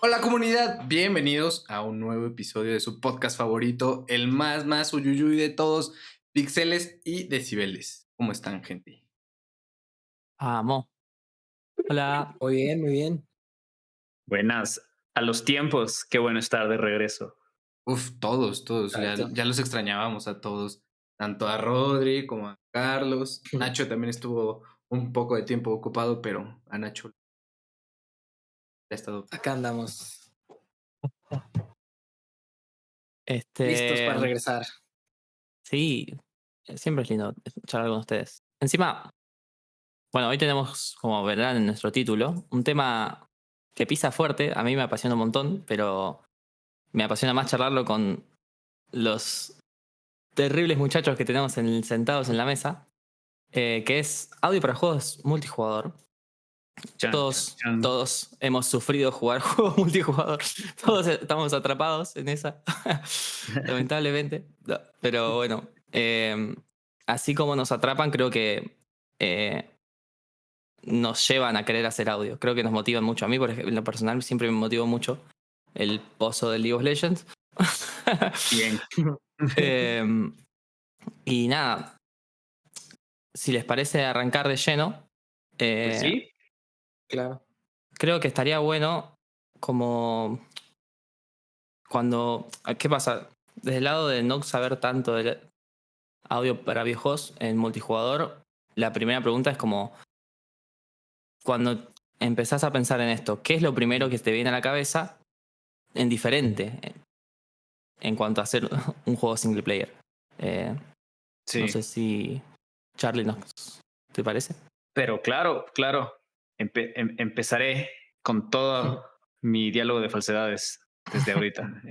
Hola comunidad, bienvenidos a un nuevo episodio de su podcast favorito, el más uyuyuy de todos, Pixeles y Decibeles. ¿Cómo están, gente? Amo. Hola. Muy bien, muy bien. Buenas, a los tiempos, qué bueno estar de regreso. Todos, Exacto. ya los extrañábamos a todos, tanto a Rodri como a Carlos. Nacho también estuvo un poco de tiempo ocupado, pero a Nacho ha estado... Acá andamos, Este, listos para regresar. sí, siempre es lindo charlar con ustedes. Encima, bueno, hoy tenemos, como verán en nuestro título, un tema que pisa fuerte. A mí me apasiona un montón, pero me apasiona más charlarlo con los terribles muchachos que tenemos sentados en la mesa, que es audio para juegos multijugador. Chan, Todos, chan, chan. todos hemos sufrido jugar juegos multijugador. Todos estamos atrapados en esa. Lamentablemente. No, pero bueno. Así como nos atrapan, creo que nos llevan a querer hacer audio. Creo que nos motivan mucho. A mí, por ejemplo, en lo personal, siempre me motivó mucho el pozo del League of Legends. Bien. Eh, y nada. Si les parece arrancar de lleno. Pues sí, Claro. Creo que estaría bueno como cuando... ¿Qué pasa? Desde el lado de no saber tanto del audio para viejos en multijugador, la primera pregunta es como, cuando empezás a pensar en esto, ¿qué es lo primero que te viene a la cabeza en diferente en cuanto a hacer un juego single player? sí. No sé si Charlie ¿te parece? Pero claro, empezaré con todo mi diálogo de falsedades desde ahorita.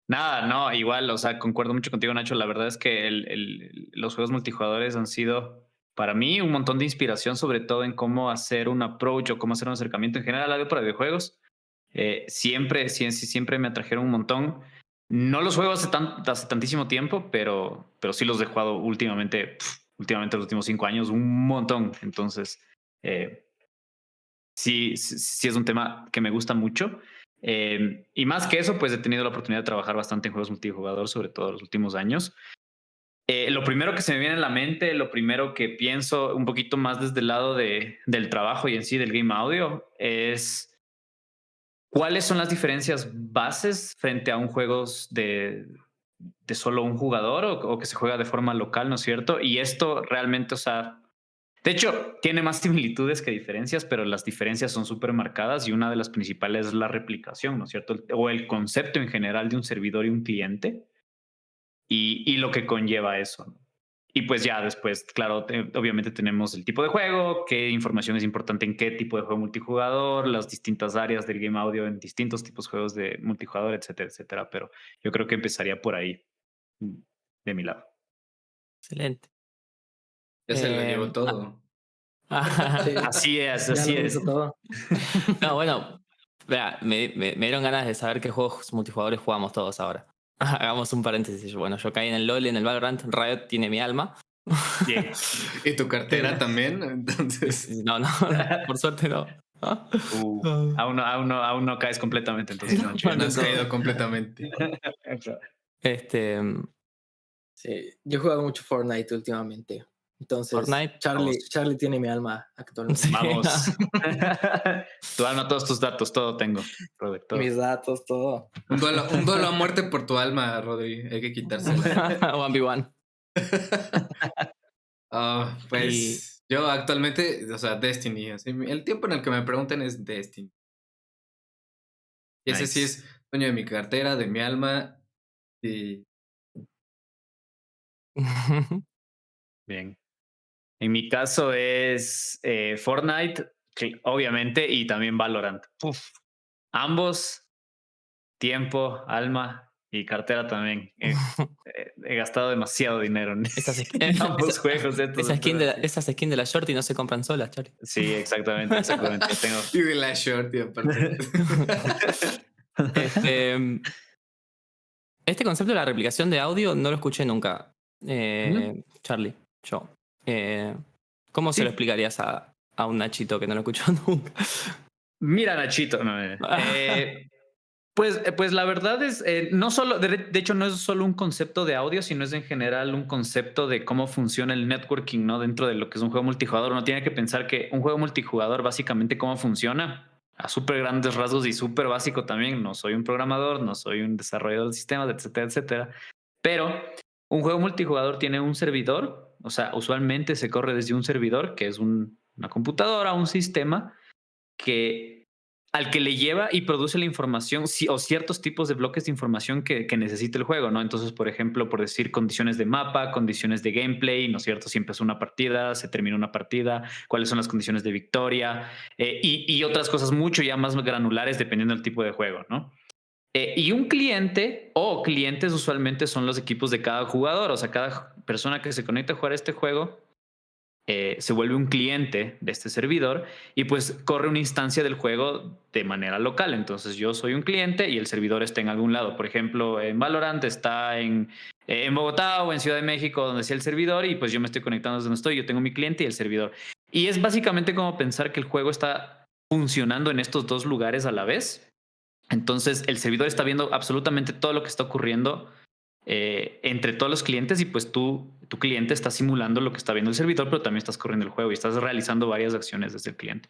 Nada, no, igual, o sea, concuerdo mucho contigo, Nacho. La verdad es que los juegos multijugadores han sido para mí un montón de inspiración, sobre todo en cómo hacer un approach o cómo hacer un acercamiento en general al audio para videojuegos. Siempre me atrajeron un montón. No los juego hace tantísimo tiempo, pero sí los he jugado últimamente los últimos 5 años, un montón. Entonces, eh, sí es un tema que me gusta mucho. Y más que eso, pues he tenido la oportunidad de trabajar bastante en juegos multijugador, sobre todo los últimos años. Lo primero que se me viene a la mente, lo primero que pienso un poquito más desde el lado del trabajo y en sí del game audio es cuáles son las diferencias bases frente a un juego de solo un jugador o que se juega de forma local, ¿no es cierto? Y esto realmente, o sea, de hecho, tiene más similitudes que diferencias, pero las diferencias son súper marcadas y una de las principales es la replicación, ¿no es cierto? O el concepto en general de un servidor y un cliente y lo que conlleva eso, ¿no? Y pues ya después, claro, obviamente tenemos el tipo de juego, qué información es importante en qué tipo de juego multijugador, las distintas áreas del game audio en distintos tipos de juegos de multijugador, etcétera, etcétera. Pero yo creo que empezaría por ahí, de mi lado. Excelente. Ya se lo llevó Eh, todo. Sí, Así es, ya así lo es. hizo todo. No, bueno, vea, me dieron ganas de saber qué juegos multijugadores jugamos todos ahora. Hagamos un paréntesis. Bueno, yo caí en el LoL y en el Valorant. Riot tiene mi alma. Bien. Y tu cartera también, entonces... No, no, por suerte no. Aún no caes completamente, entonces, No, Nacho. No no, has no. caído completamente. Este, Sí, yo he jugado mucho Fortnite últimamente. Entonces, Fortnite. Charlie tiene mi alma Sí. actualmente. Vamos. Tu alma, todos tus datos, todo tengo. Robert, todo. Mis datos, todo. Un duelo a muerte por tu alma, Rodri. Hay que quitársela. 1v1. Y Pues yo actualmente, o sea, Destiny. Así, el tiempo en el que me pregunten es Destiny. Y ese sí Nice. es dueño de mi cartera, de mi alma. Y Bien. En mi caso es Fortnite, obviamente, y también Valorant. Uf. Ambos, tiempo, alma y cartera también. He gastado demasiado dinero en, esas, en ambos juegos estos, entonces sí. esas skins de la Shorty no se compran solas, Charlie. Sí, exactamente. Ya tengo. y de la shorty aparte. Este, este concepto de la replicación de audio no lo escuché nunca, Ujú. Charlie. Yo. ¿Cómo se lo Sí, explicarías a un Nachito que no lo escuchó nunca? Mira, Nachito. No, pues la verdad es, no solo, de hecho, no es solo un concepto de audio, sino es en general un concepto de cómo funciona el networking, ¿no? Dentro de lo que es un juego multijugador. Uno tiene que pensar que un juego multijugador, básicamente, cómo funciona a súper grandes rasgos y súper básico también. No soy un programador, no soy un desarrollador de sistemas, etcétera, etcétera. Pero un juego multijugador tiene un servidor, o sea, usualmente se corre desde un servidor, que es una computadora, un sistema que al que le lleva y produce la información o ciertos tipos de bloques de información que necesita el juego, ¿no? Entonces, por ejemplo, por decir condiciones de mapa, condiciones de gameplay, ¿no es cierto? Si empezó una partida, se termina una partida, cuáles son las condiciones de victoria y otras cosas mucho ya más granulares dependiendo del tipo de juego, ¿no? Y un cliente o clientes usualmente son los equipos de cada jugador, o sea, cada persona que se conecta a jugar este juego se vuelve un cliente de este servidor y pues corre una instancia del juego de manera local. Entonces yo soy un cliente y el servidor está en algún lado. Por ejemplo, en Valorant está en Bogotá o en Ciudad de México, donde sea el servidor, y pues yo me estoy conectando desde donde estoy. Yo tengo mi cliente y el servidor. Y es básicamente como pensar que el juego está funcionando en estos dos lugares a la vez. Entonces el servidor está viendo absolutamente todo lo que está ocurriendo entre todos los clientes y pues tu cliente está simulando lo que está viendo el servidor, pero también estás corriendo el juego y estás realizando varias acciones desde el cliente.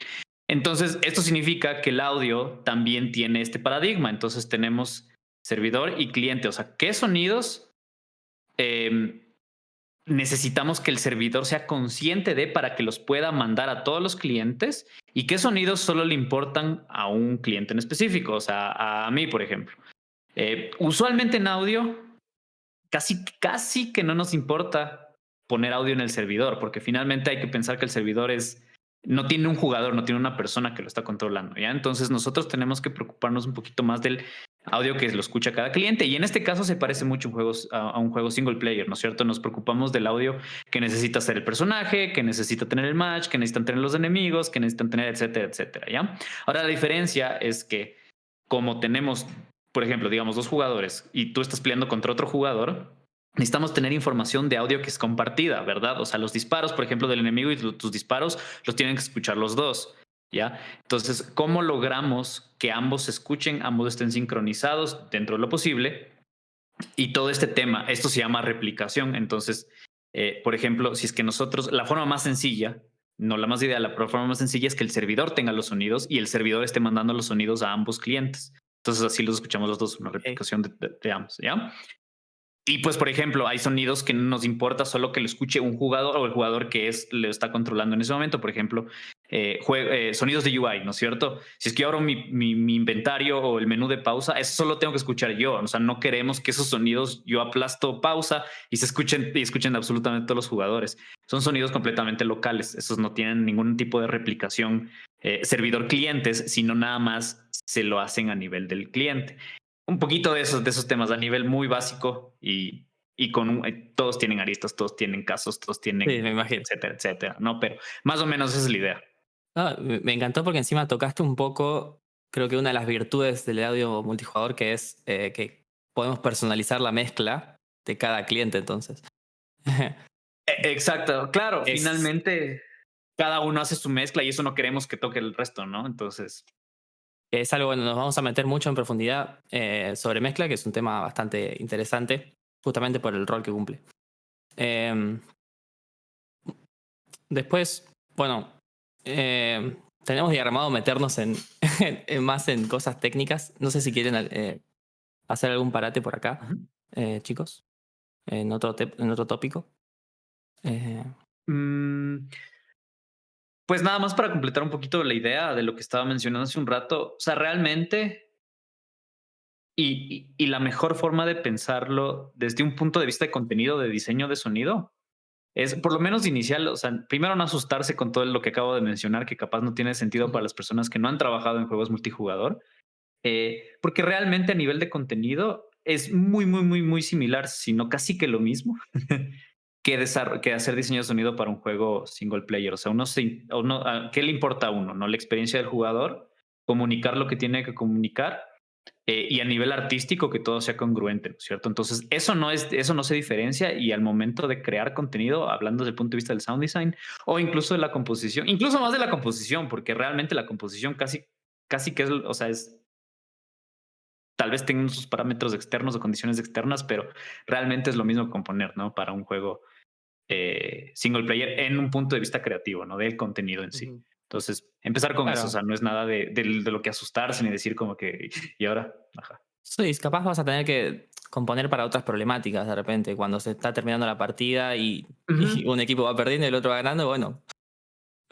Entonces, esto significa que el audio también tiene este paradigma. Entonces, tenemos servidor y cliente. O sea, ¿qué sonidos necesitamos que el servidor sea consciente de para que los pueda mandar a todos los clientes? ¿Y qué sonidos solo le importan a un cliente en específico? O sea, a mí, por ejemplo. Usualmente en audio casi que no nos importa poner audio en el servidor, porque finalmente hay que pensar que el servidor no tiene un jugador, no tiene una persona que lo está controlando, ¿ya? Entonces nosotros tenemos que preocuparnos un poquito más del audio que lo escucha cada cliente, y en este caso se parece mucho a un juego single player, ¿no es cierto? Nos preocupamos del audio que necesita hacer el personaje, que necesita tener el match, que necesitan tener los enemigos, que necesitan tener, etcétera, etcétera, ¿ya? Ahora la diferencia es que como tenemos, por ejemplo, digamos, dos jugadores y tú estás peleando contra otro jugador, necesitamos tener información de audio que es compartida, ¿verdad? O sea, los disparos, por ejemplo, del enemigo y tus disparos los tienen que escuchar los dos, ¿ya? Entonces, ¿cómo logramos que ambos se escuchen, ambos estén sincronizados dentro de lo posible? Y todo este tema, esto se llama replicación. Entonces, por ejemplo, si es que nosotros, la forma más sencilla, no la más ideal, la forma más sencilla es que el servidor tenga los sonidos y el servidor esté mandando los sonidos a ambos clientes. Entonces así los escuchamos los dos, una replicación de ambos, ¿ya? Y pues, por ejemplo, hay sonidos que no nos importa solo que lo escuche un jugador o el jugador que lo está controlando en ese momento. Por ejemplo, sonidos de UI, ¿no es cierto? Si es que yo abro mi inventario o el menú de pausa, eso solo tengo que escuchar yo. O sea, no queremos que esos sonidos yo aplasto pausa y se escuchen absolutamente todos los jugadores. Son sonidos completamente locales. Esos no tienen ningún tipo de replicación servidor clientes, sino nada más se lo hacen a nivel del cliente. Un poquito de esos temas a nivel muy básico y todos tienen aristas, todos tienen casos, todos tienen, Sí, me imagino. etcétera, etcétera, ¿no? Pero más o menos esa es la idea. Me encantó porque encima tocaste un poco, creo que una de las virtudes del audio multijugador, que es que podemos personalizar la mezcla de cada cliente, entonces. Exacto, claro, Es- finalmente cada uno hace su mezcla y eso no queremos que toque el resto, ¿no? Entonces, Es algo, bueno, nos vamos a meter mucho en profundidad sobre mezcla, que es un tema bastante interesante, justamente por el rol que cumple. Después, bueno, tenemos diagramado meternos más en cosas técnicas. No sé si quieren hacer algún parate por acá, chicos, en otro tópico. Pues nada más para completar un poquito la idea de lo que estaba mencionando hace un rato, o sea, realmente y la mejor forma de pensarlo desde un punto de vista de contenido, de diseño de sonido, es por lo menos inicial, o sea, primero no asustarse con todo lo que acabo de mencionar, que capaz no tiene sentido para las personas que no han trabajado en juegos multijugador, porque realmente a nivel de contenido es muy similar, sino casi que lo mismo que hacer diseño de sonido para un juego single player. O sea, ¿qué le importa a uno? ¿No? La experiencia del jugador, comunicar lo que tiene que comunicar y a nivel artístico que todo sea congruente, ¿no es cierto? Entonces, eso no se diferencia y al momento de crear contenido, hablando desde el punto de vista del sound design o incluso de la composición, incluso más de la composición, porque realmente la composición casi casi que es, o sea, es tal vez tengan sus parámetros externos o condiciones externas, pero realmente es lo mismo que componer, ¿no? Para un juego single player en un punto de vista creativo, ¿no? Del contenido en sí. Ujú. Entonces, empezar con eso, o Claro. sea, no es nada de lo que asustarse ni decir como que, y ahora, ajá. Sí, capaz vas a tener que componer para otras problemáticas de repente, cuando se está terminando la partida y un equipo va perdiendo y el otro va ganando, bueno,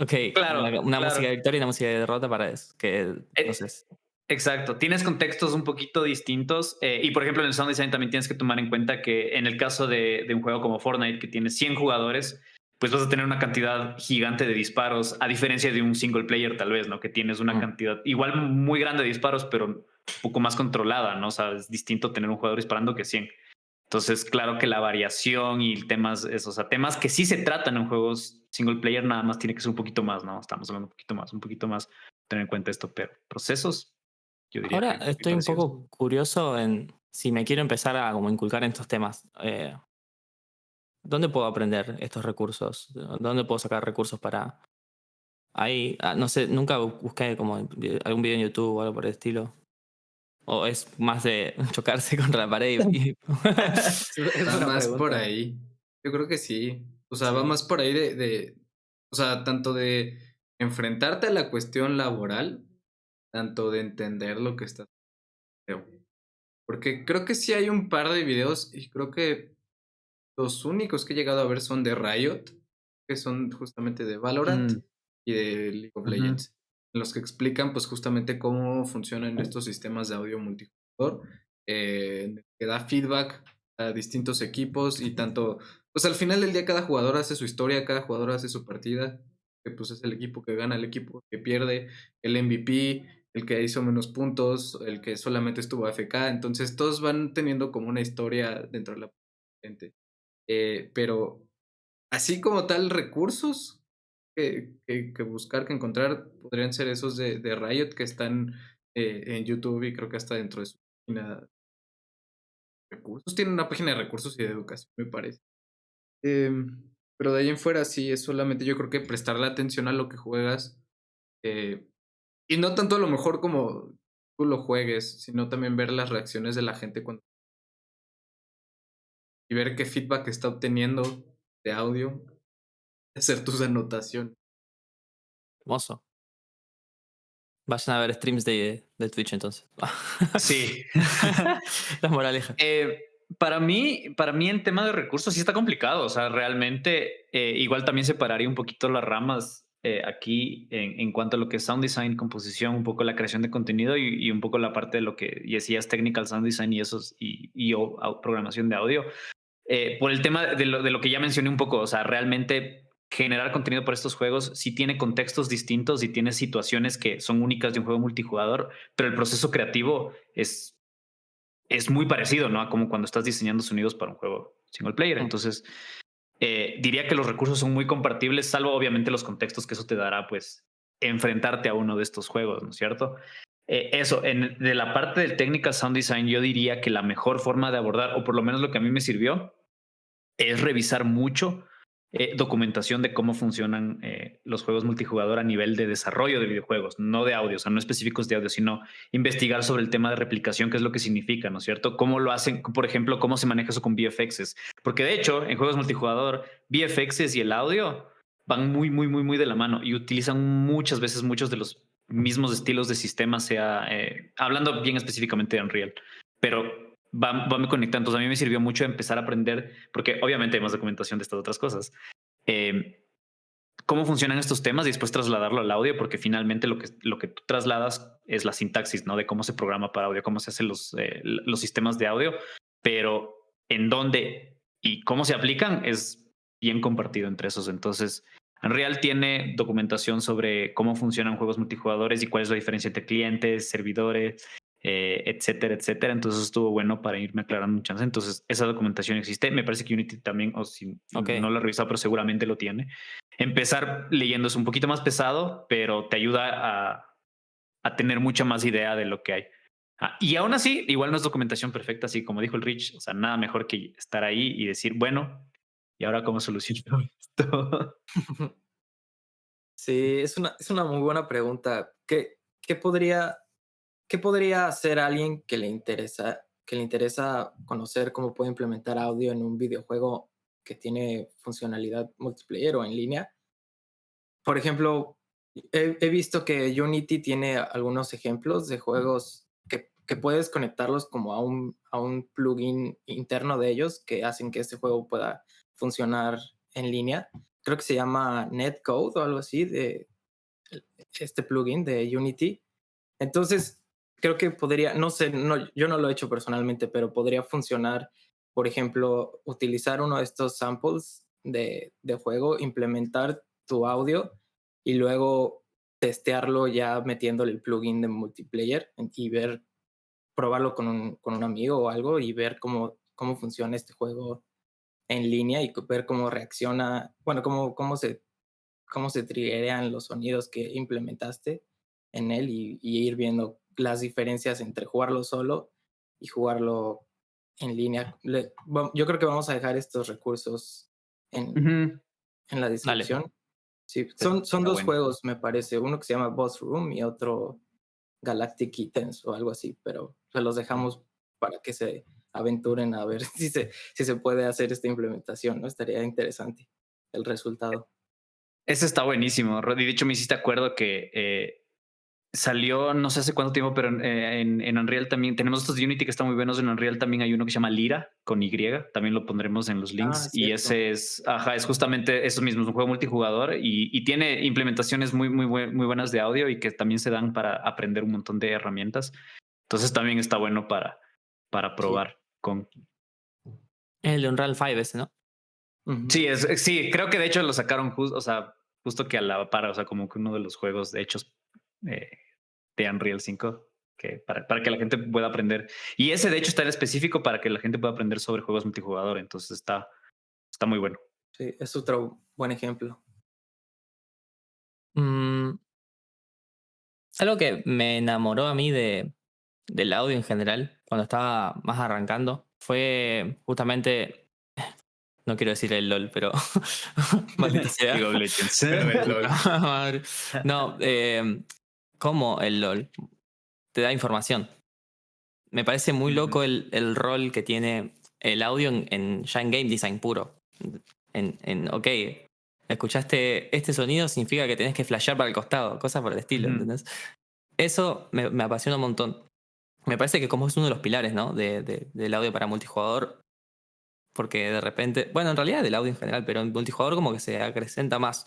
ok, Claro, una música claro. de victoria y una música de derrota para eso, que Eh, entonces, Exacto, tienes contextos un poquito distintos y por ejemplo en el sound design también tienes que tomar en cuenta que en el caso de un juego como Fortnite que tiene 100 jugadores, pues vas a tener una cantidad gigante de disparos, a diferencia de un single player tal vez, ¿no? Que tienes una cantidad igual muy grande de disparos, pero un poco más controlada, ¿no? O sea, es distinto tener un jugador disparando que 100. Entonces, claro que la variación y temas, o sea, temas que sí se tratan en juegos single player, nada más tiene que ser un poquito más, ¿no? Estamos hablando un poquito más, tener en cuenta esto, pero procesos yo diría ahora que muy estoy un parecidos. poco curioso en si me quiero empezar a como inculcar en estos temas. ¿Dónde puedo aprender estos recursos? ¿Dónde puedo sacar recursos para ahí? No sé, nunca busqué como algún video en YouTube o algo por el estilo. O es más de chocarse contra la pared y Es Va buena más por pregunta. ahí. Yo creo que sí. O sea, va Sí. más por ahí o sea, tanto de enfrentarte a la cuestión laboral, tanto de entender lo que está haciendo. Porque creo que sí hay un par de videos y creo que los únicos que he llegado a ver son de Riot, que son justamente de Valorant Mm, y de League of ujú. Legends, en los que explican pues justamente cómo funcionan estos sistemas de audio multijugador, en el que da feedback a distintos equipos y tanto, pues al final del día cada jugador hace su historia, cada jugador hace su partida, que pues es el equipo que gana, el equipo que pierde, el MVP, el que hizo menos puntos, el que solamente estuvo AFK, entonces todos van teniendo como una historia dentro de la gente. Pero así como tal, recursos que buscar, que encontrar, podrían ser esos de Riot que están en YouTube y creo que hasta dentro de su página de recursos. Tienen una página de recursos y de educación, me parece. Pero de ahí en fuera sí es solamente yo creo que prestarle atención a lo que juegas eh, y no tanto a lo mejor como tú lo juegues, sino también ver las reacciones de la gente y ver qué feedback está obteniendo de audio, hacer tus anotaciones. hermoso. Vayan a ver streams de Twitch entonces. Sí. Las moralejas. Para mí en tema de recursos sí está complicado. O sea, realmente igual también separaría un poquito las ramas aquí en cuanto a lo que es sound design, composición, un poco la creación de contenido y un poco la parte de lo que decías technical sound design y esos programación de audio. Por el tema de lo que ya mencioné un poco, o sea, realmente generar contenido para estos juegos sí tiene contextos distintos y tiene situaciones que son únicas de un juego multijugador, pero el proceso creativo es muy parecido, ¿no? A como cuando estás diseñando sonidos para un juego single player. Mm. Entonces, diría que los recursos son muy compartibles, salvo obviamente los contextos que eso te dará, pues, enfrentarte a uno de estos juegos, ¿no es cierto? De la parte del technical sound design, yo diría que la mejor forma de abordar, o por lo menos lo que a mí me sirvió, es revisar mucho documentación de cómo funcionan los juegos multijugador a nivel de desarrollo de videojuegos, no de audio, o sea, no específicos de audio, sino investigar sobre el tema de replicación, qué es lo que significa, ¿no es cierto? Cómo lo hacen, por ejemplo, cómo se maneja eso con VFXs. Porque de hecho, en juegos multijugador, VFXs y el audio van muy, muy, muy, muy de la mano y utilizan muchas veces muchos de los mismos estilos de sistema, sea hablando bien específicamente de Unreal, pero va conectando. Entonces a mí me sirvió mucho empezar a aprender, porque obviamente hay más documentación de estas otras cosas. Eh, cómo funcionan estos temas y después trasladarlo al audio, porque finalmente lo que tú trasladas es la sintaxis, ¿no? De cómo se programa para audio, cómo se hacen los sistemas de audio, pero en dónde y cómo se aplican es bien compartido entre esos. Entonces, Unreal tiene documentación sobre cómo funcionan juegos multijugadores y cuál es la diferencia entre clientes, servidores, etcétera, etcétera. Entonces estuvo bueno para irme aclarando muchas. Entonces, esa documentación existe. Me parece que Unity también, o si Ok. no lo he revisado, pero seguramente lo tiene. Empezar leyendo es un poquito más pesado, pero te ayuda a tener mucha más idea de lo que hay. Y aún así, igual no es documentación perfecta, así como dijo el Rich, o sea, nada mejor que estar ahí y decir, bueno, ¿y ahora cómo soluciono esto? Sí, es una muy buena pregunta. ¿Qué ¿qué podría hacer alguien que le interesa conocer cómo puede implementar audio en un videojuego que tiene funcionalidad multiplayer o en línea? Por ejemplo, he visto que Unity tiene algunos ejemplos de juegos que puedes conectarlos como a un plugin interno de ellos que hacen que este juego pueda funcionar en línea. Creo que se llama Netcode o algo así, de este plugin de Unity. Entonces, creo que podría, no sé, no, yo no lo he hecho personalmente, pero podría funcionar, por ejemplo, utilizar uno de estos samples de juego, implementar tu audio y luego testearlo ya metiéndole el plugin de multiplayer y probarlo con un amigo o algo y ver cómo funciona este juego en línea y ver cómo reacciona, bueno, cómo se triggerean los sonidos que implementaste en él y ir viendo las diferencias entre jugarlo solo y jugarlo en línea. Yo creo que vamos a dejar estos recursos en, en la Dale. descripción. Sí, son Está dos bueno. juegos, me parece. Uno que se llama Boss Room y otro Galactic Kittens o algo así, pero se los dejamos para que se aventuren a ver si se puede hacer esta implementación, ¿no? Estaría interesante el resultado. Ese está buenísimo. Y de hecho me hiciste acuerdo que salió no sé hace cuánto tiempo, pero en Unreal también tenemos estos de Unity que están muy buenos. En Unreal también hay uno que se llama Lira con Y. También lo pondremos en los links. Es Y cierto. ese es justamente eso mismo. Es un juego multijugador y tiene implementaciones muy buenas de audio y que también se dan para aprender un montón de herramientas. Entonces también está bueno para probar con. Es el de Unreal 5 ese, ¿no? Ujú. Sí, creo que de hecho lo sacaron justo que a la par, o sea, como que uno de los juegos de hechos eh, de Unreal 5 que para que la gente pueda aprender. Y ese de hecho está en específico para que la gente pueda aprender sobre juegos multijugador. Entonces está muy bueno. Sí, es otro buen ejemplo. Mm, algo que me enamoró a mí del audio en general, cuando estaba más arrancando, fue justamente, no quiero decir el LOL, pero maldita sea. League of Legends. Pero el LOL. Madre. No, ¿cómo el LOL te da información? Me parece muy loco el rol que tiene el audio ya en game design puro. Ok, escuchaste este sonido, significa que tenés que flashear para el costado, cosas por el estilo, Ujú. ¿entendés? Eso me apasiona un montón. Me parece que como es uno de los pilares, ¿no? Del audio para multijugador, porque de repente, bueno, en realidad del audio en general, pero en multijugador como que se acrecenta más.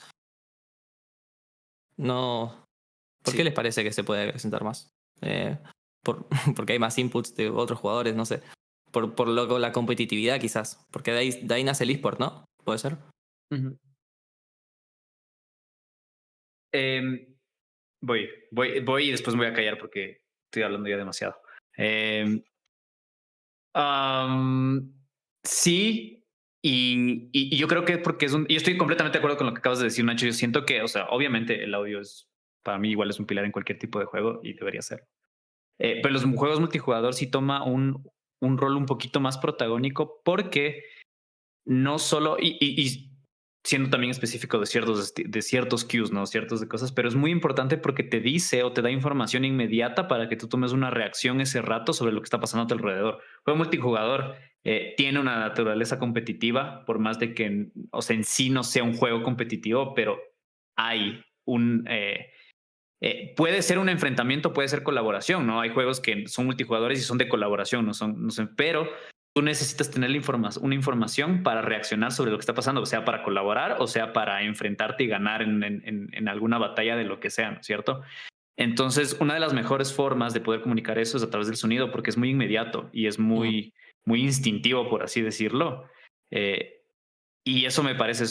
No, ¿por qué Sí. les parece que se puede acrecentar más? Eh, porque hay más inputs de otros jugadores, no sé. Por la competitividad quizás, porque de ahí nace el eSport, ¿no? ¿Puede ser? Ujú. Em, voy y después me voy a callar porque estoy hablando ya demasiado. Em, Am, sí, y yo creo que porque y estoy completamente de acuerdo con lo que acabas de decir, Nacho. Yo siento que, o sea, obviamente el audio es, para mí igual es un pilar en cualquier tipo de juego y debería ser. Pero los juegos multijugador sí toma un rol un poquito más protagónico porque no solo, y siendo también específico de ciertos cues, ¿no? Ciertos de cosas, pero es muy importante porque te dice o te da información inmediata para que tú tomes una reacción ese rato sobre lo que está pasando a tu alrededor. Juego multijugador tiene una naturaleza competitiva, por más de que, o sea, en sí no sea un juego competitivo, pero hay puede ser un enfrentamiento, puede ser colaboración, ¿no? Hay juegos que son multijugadores y son de colaboración, no son, pero tú necesitas tener una información para reaccionar sobre lo que está pasando, o sea, para colaborar, o sea, para enfrentarte y ganar en alguna batalla de lo que sea, ¿no es cierto? Entonces, una de las mejores formas de poder comunicar eso es a través del sonido, porque es muy inmediato y es muy instintivo, por así decirlo. Eh, y eso me parece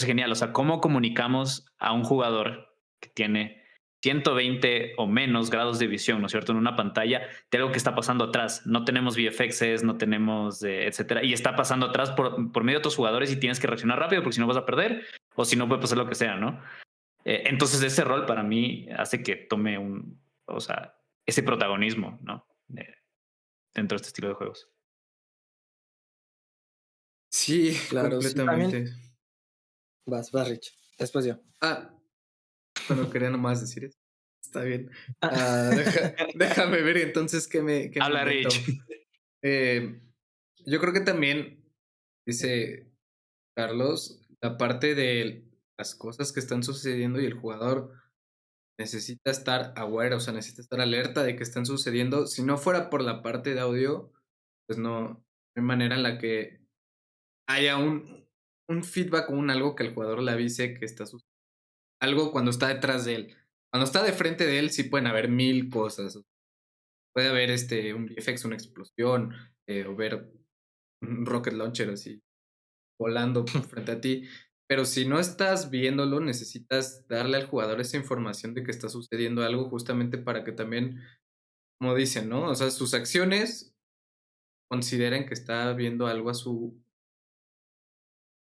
genial. O sea, cómo comunicamos a un jugador que tiene 120 o menos grados de visión, ¿no es cierto? En una pantalla de algo que está pasando atrás. No tenemos VFXs, no tenemos, etcétera. Y está pasando atrás por medio de otros jugadores y tienes que reaccionar rápido porque si no vas a perder o si no puede pasar lo que sea, ¿no? Entonces ese rol para mí hace que tome o sea, ese protagonismo, ¿no? Dentro de este estilo de juegos. Sí, Claro, sí, también. completamente. Vas, Rich. Después yo. Ah, bueno, quería nomás decir eso. Está bien. Déjame ver entonces qué me Habla invento. Rich. Yo creo que también, dice Carlos, la parte de las cosas que están sucediendo y el jugador necesita estar aware, o sea, necesita estar alerta de que están sucediendo. Si no fuera por la parte de audio, pues no hay manera en la que haya un feedback o un algo que el jugador le avise que está sucediendo. Algo cuando está detrás de él. Cuando está de frente de él, sí pueden haber mil cosas. Puede haber un VFX, una explosión, o ver un rocket launcher así volando frente a ti. Pero si no estás viéndolo, necesitas darle al jugador esa información de que está sucediendo algo justamente para que también, como dicen, ¿no? O sea, sus acciones consideren que está viendo algo a su...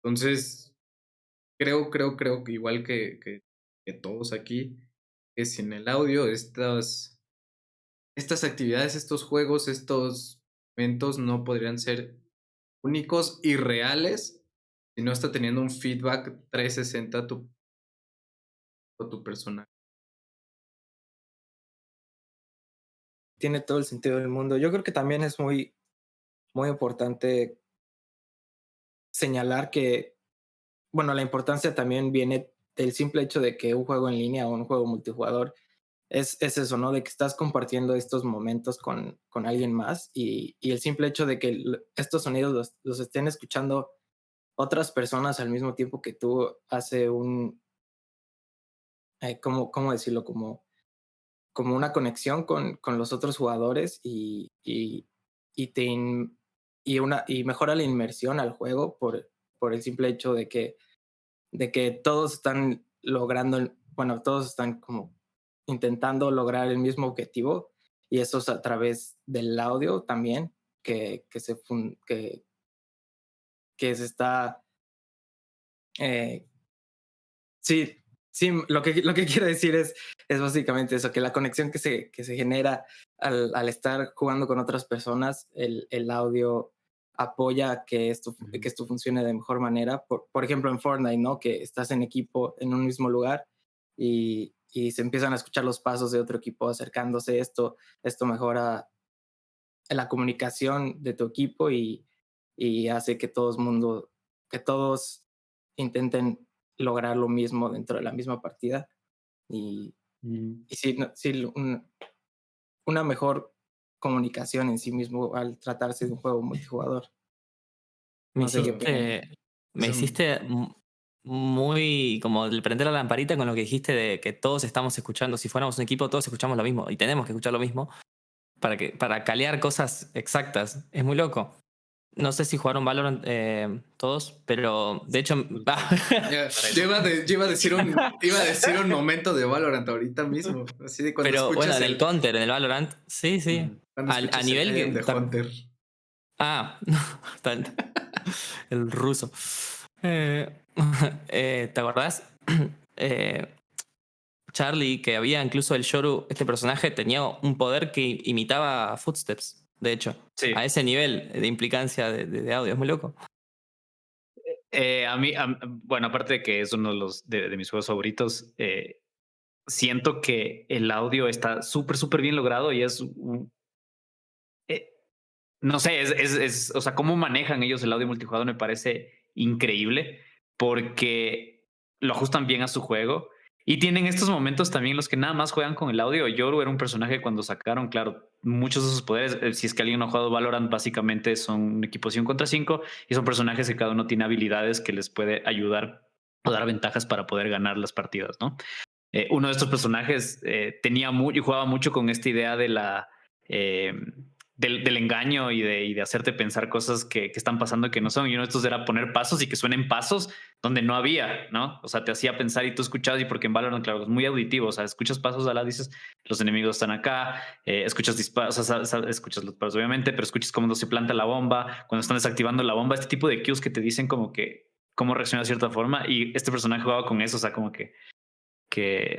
Entonces, creo que igual que todos aquí, que sin el audio, estas actividades, estos juegos, estos eventos no podrían ser únicos y reales si no está teniendo un feedback 360 tu personaje. Tiene todo el sentido del mundo. Yo creo que también es muy, muy importante señalar que, bueno, la importancia también viene del simple hecho de que un juego en línea o un juego multijugador es eso, ¿no? De que estás compartiendo estos momentos con alguien más y el simple hecho de que estos sonidos los estén escuchando otras personas al mismo tiempo que tú hace ¿cómo decirlo? Como una conexión con los otros jugadores y, te in- y mejora la inmersión al juego por el simple hecho de que todos están logrando, bueno, todos están como intentando lograr el mismo objetivo y eso es a través del audio también que se está eh, sí, sí, lo que quiero decir es básicamente eso, que la conexión que se genera al estar jugando con otras personas, el audio apoya a que esto funcione de mejor manera. Por ejemplo, en Fortnite, ¿no? Que estás en equipo en un mismo lugar y se empiezan a escuchar los pasos de otro equipo acercándose. Esto mejora la comunicación de tu equipo y hace que todos intenten lograr lo mismo dentro de la misma partida y, y sí, sí una mejor comunicación en sí mismo al tratarse de un juego multijugador. Me No sé qué Eso, opinan. me eso, hiciste muy como el prender la lamparita con lo que dijiste de que todos estamos escuchando. Si fuéramos un equipo, todos escuchamos lo mismo y tenemos que escuchar lo mismo para calear cosas exactas. Es muy loco. No sé si jugaron Valorant todos, pero de hecho. yo iba a decir un momento de Valorant ahorita mismo. Así de cuando Pero bueno, escuchas en el Counter, en el Valorant, sí, sí. cuando A escuchas el nivel I am que. the Hunter. Ah, el ruso. Eh, ¿Te acordás? Eh, Charlie, que había incluso el Yoru, este personaje tenía un poder que imitaba Footsteps, de hecho. Sí. A ese nivel de implicancia de audio, es muy loco. Bueno, aparte de que es uno de mis juegos favoritos, siento que el audio está súper bien logrado y eh, no sé, o sea, cómo manejan ellos el audio multijugador me parece increíble porque lo ajustan bien a su juego y tienen estos momentos también los que nada más juegan con el audio. Yoru era un personaje cuando sacaron, claro, muchos de sus poderes. Si es que alguien no ha jugado Valorant, básicamente son un equipo 5 contra 5 y son personajes que cada uno tiene habilidades que les puede ayudar o dar ventajas para poder ganar las partidas, ¿no? Uno de estos personajes tenía y jugaba mucho con esta idea de eh, del engaño y de hacerte pensar cosas que están pasando y que no son. Y uno de estos era poner pasos y que suenen pasos donde no había, ¿no? O sea, te hacía pensar y tú escuchabas, y porque en Valorant, claro, es muy auditivo. O sea, escuchas pasos al lado, dices, los enemigos están acá, escuchas disparos, o sea, escuchas los disparos, obviamente, pero escuchas cómo se planta la bomba, cuando están desactivando la bomba, este tipo de cues que te dicen como que cómo reacciona de cierta forma. Y este personaje jugaba con eso, o sea, como que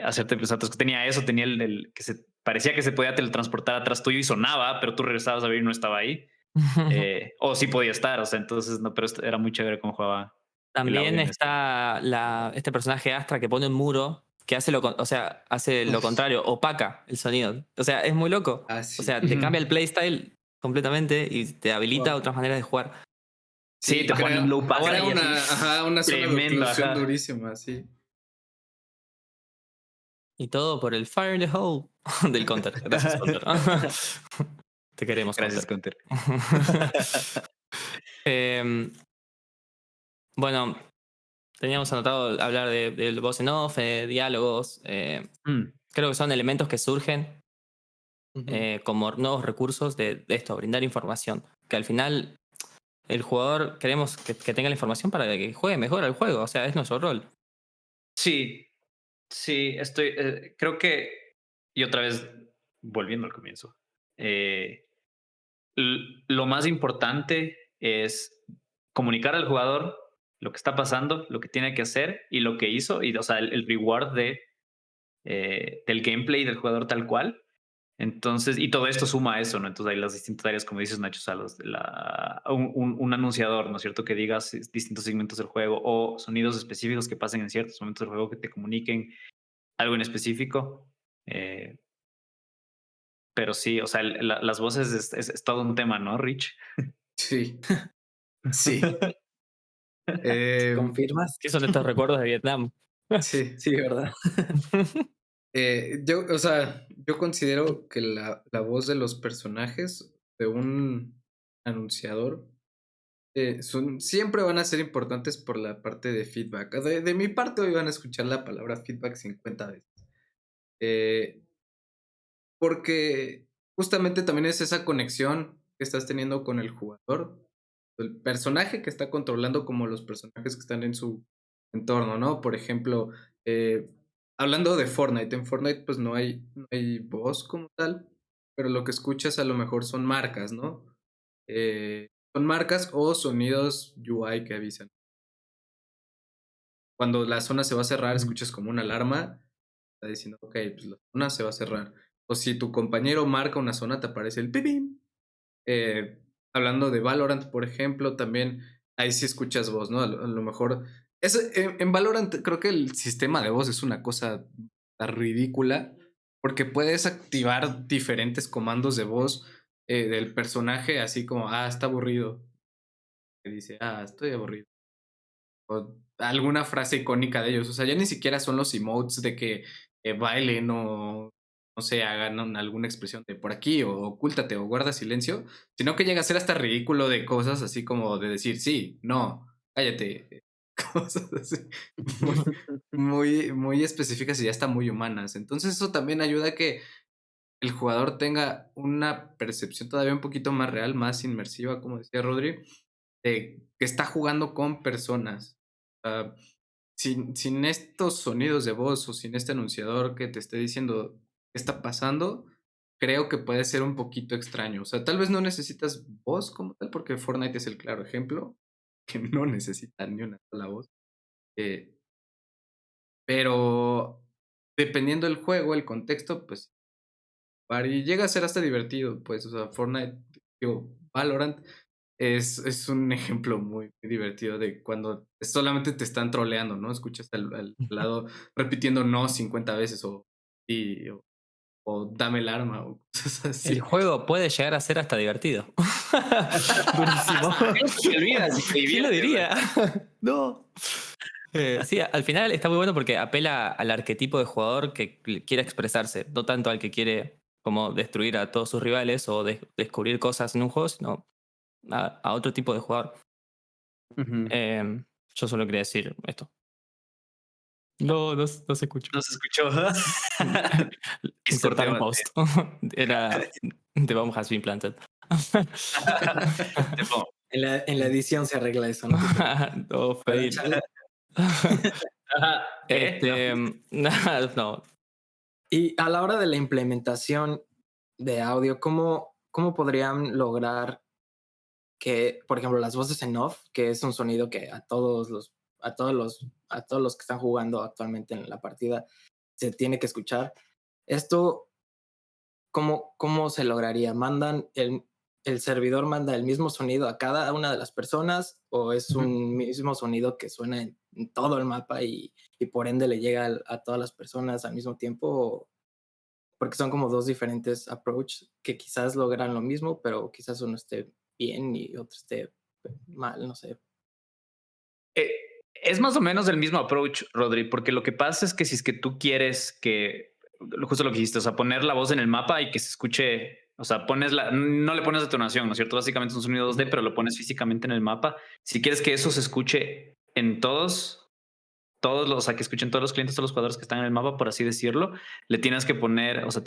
hacerte pensar. Tenía eso, tenía el que se parecía que se podía teletransportar atrás tuyo y sonaba, pero tú regresabas a ver y no estaba ahí. O sí podía estar, o sea, entonces no, pero era muy chévere cómo jugaba el audio También en eso. está este personaje Astra que pone un muro que hace hace lo contrario, opaca el sonido. O sea, es muy loco. Ah, O sí. sea, te cambia el playstyle completamente y te habilita Wow. otras maneras de jugar. Sí, te pone crea, un low pass crea ahí así. una zona de Tremendo, oclusión ajá. durísima, sí. Y todo por el Fire in the Hole del Counter. Gracias, Counter. Te queremos, Gracias, Counter. Counter. Em, bueno, teníamos anotado hablar del voz en off, diálogos. Mm, Creo que son elementos que surgen Ujú. como nuevos recursos de esto, brindar información. Que al final el jugador queremos que tenga la información para que juegue mejor al juego. O sea, es nuestro rol. Sí, sí, creo que, y otra vez, volviendo al comienzo, eh, lo más importante es comunicar al jugador lo que está pasando, lo que tiene que hacer y lo que hizo, y, o sea, el reward del gameplay del jugador tal cual. Entonces, y todo esto suma a eso, ¿no? Entonces hay las distintas áreas, como dices, Nacho, Salos, un anunciador, ¿no es cierto? Que digas distintos segmentos del juego o sonidos específicos que pasen en ciertos momentos del juego que te comuniquen algo en específico. Eh, pero sí, o sea, las voces es todo un tema, ¿no, Rich? Sí, sí. Em, ¿Confirmas? ¿Qué son estos recuerdos de Vietnam? sí. Sí, ¿verdad? O sea, yo considero que la voz de los personajes de un anunciador siempre van a ser importantes por la parte de feedback. De mi parte, hoy van a escuchar la palabra feedback 50 veces. Eh, Porque justamente también es esa conexión que estás teniendo con el jugador, el personaje que está controlando como los personajes que están en su entorno, ¿no? Por ejemplo, hablando de Fortnite, en Fortnite pues no hay voz como tal, pero lo que escuchas a lo mejor son marcas, ¿no? Son marcas o sonidos UI que avisan. Cuando la zona se va a cerrar, escuchas como una alarma, está diciendo, ok, pues la zona se va a cerrar. O si tu compañero marca una zona, te aparece el pipim. Hablando de Valorant, por ejemplo, también ahí sí escuchas voz, ¿no? A lo mejor. En Valorant creo que el sistema de voz es una cosa ridícula, porque puedes activar diferentes comandos de voz del personaje, así como, está aburrido. Que dice, estoy aburrido. O alguna frase icónica de ellos. O sea, ya ni siquiera son los emotes de que bailen o no sé, hagan alguna expresión de por aquí o ocúltate o guarda silencio, sino que llega a ser hasta ridículo de cosas así como de decir sí, no, cállate, cosas así muy, muy específicas y ya están muy humanas. Entonces eso también ayuda a que el jugador tenga una percepción todavía un poquito más real, más inmersiva, como decía Rodri, de que está jugando con personas. Ah, sin estos sonidos de voz o sin este anunciador que te esté diciendo qué está pasando, creo que puede ser un poquito extraño. O sea, tal vez no necesitas voz como tal, porque Fortnite es el claro ejemplo, que no necesita ni una sola voz. Eh, pero dependiendo del juego, el contexto, pues, y llega a ser hasta divertido, pues, o sea, Fortnite, digo, Valorant es un ejemplo muy divertido de cuando solamente te están troleando, ¿no? Escuchas al lado repitiendo no 50 veces o dame el arma o cosas El así. juego puede llegar a ser hasta divertido. Durísimo. Te olvidas y te ¿Quién lo diviertes, diría? No. Sí, al final está muy bueno porque apela al arquetipo de jugador que quiere expresarse, no tanto al que quiere como destruir a todos sus rivales o descubrir cosas en un juego, sino a otro tipo de jugador. Ujú. Yo solo quería decir esto. No se escuchó. No se escuchó. Discord Insertar un tema. post. Era The bomb has been planted. Te pongo. En la edición se arregla eso, ¿no? No, Para fail. echarle- Ajá. ¿Qué? No. Y a la hora de la implementación de audio, ¿cómo podrían lograr que, por ejemplo, las voces en off, que es un sonido que a todos los que están jugando actualmente en la partida se tiene que escuchar? Esto, ¿cómo se lograría? el servidor manda el mismo sonido a cada una de las personas o es un mismo sonido que suena en todo el mapa y por ende le llega a todas las personas al mismo tiempo? Porque son como dos diferentes approach que quizás logran lo mismo, pero quizás uno esté bien y otro esté mal, no sé. Es más o menos el mismo approach, Rodri, porque lo que pasa es que si es que tú quieres que, justo lo que dijiste, o sea, poner la voz en el mapa y que se escuche, o sea, no le pones detonación, ¿no es cierto? Básicamente es un sonido 2D, pero lo pones físicamente en el mapa. Si quieres que eso se escuche en o sea, que escuchen todos los clientes, todos los jugadores que están en el mapa, por así decirlo, le tienes que poner, o sea,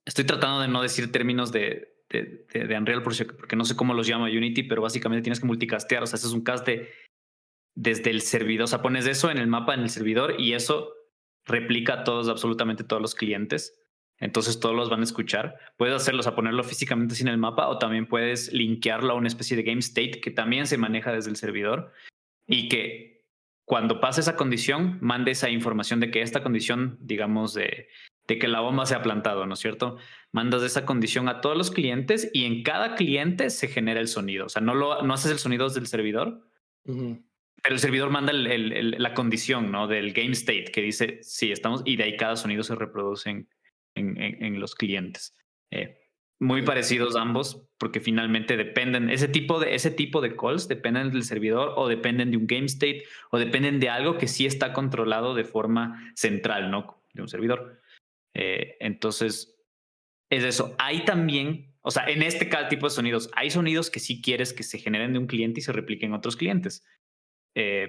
estoy tratando de no decir términos de Unreal porque no sé cómo los llama Unity, pero básicamente tienes que multicastear, o sea, ese es un cast desde el servidor, o sea, pones eso en el mapa, en el servidor, y eso replica a absolutamente todos los clientes. Entonces todos los van a escuchar. Puedes hacerlo, o sea, ponerlo físicamente sin el mapa, o también puedes linkearlo a una especie de game state que también se maneja desde el servidor y que cuando pase esa condición, mande esa información de que esta condición, digamos, de que la bomba se ha plantado, ¿no es cierto? Mandas esa condición a todos los clientes y en cada cliente se genera el sonido. O sea, no haces el sonido desde el servidor, pero el servidor manda la condición, ¿no? Del game state que dice, sí, estamos, y de ahí cada sonido se reproduce en los clientes. Muy parecidos ambos, porque finalmente dependen, ese tipo de calls dependen del servidor o dependen de un game state o dependen de algo que sí está controlado de forma central, ¿no? De un servidor. Entonces, es eso. Hay también, o sea, en este tipo de sonidos, hay sonidos que sí quieres que se generen de un cliente y se repliquen en otros clientes.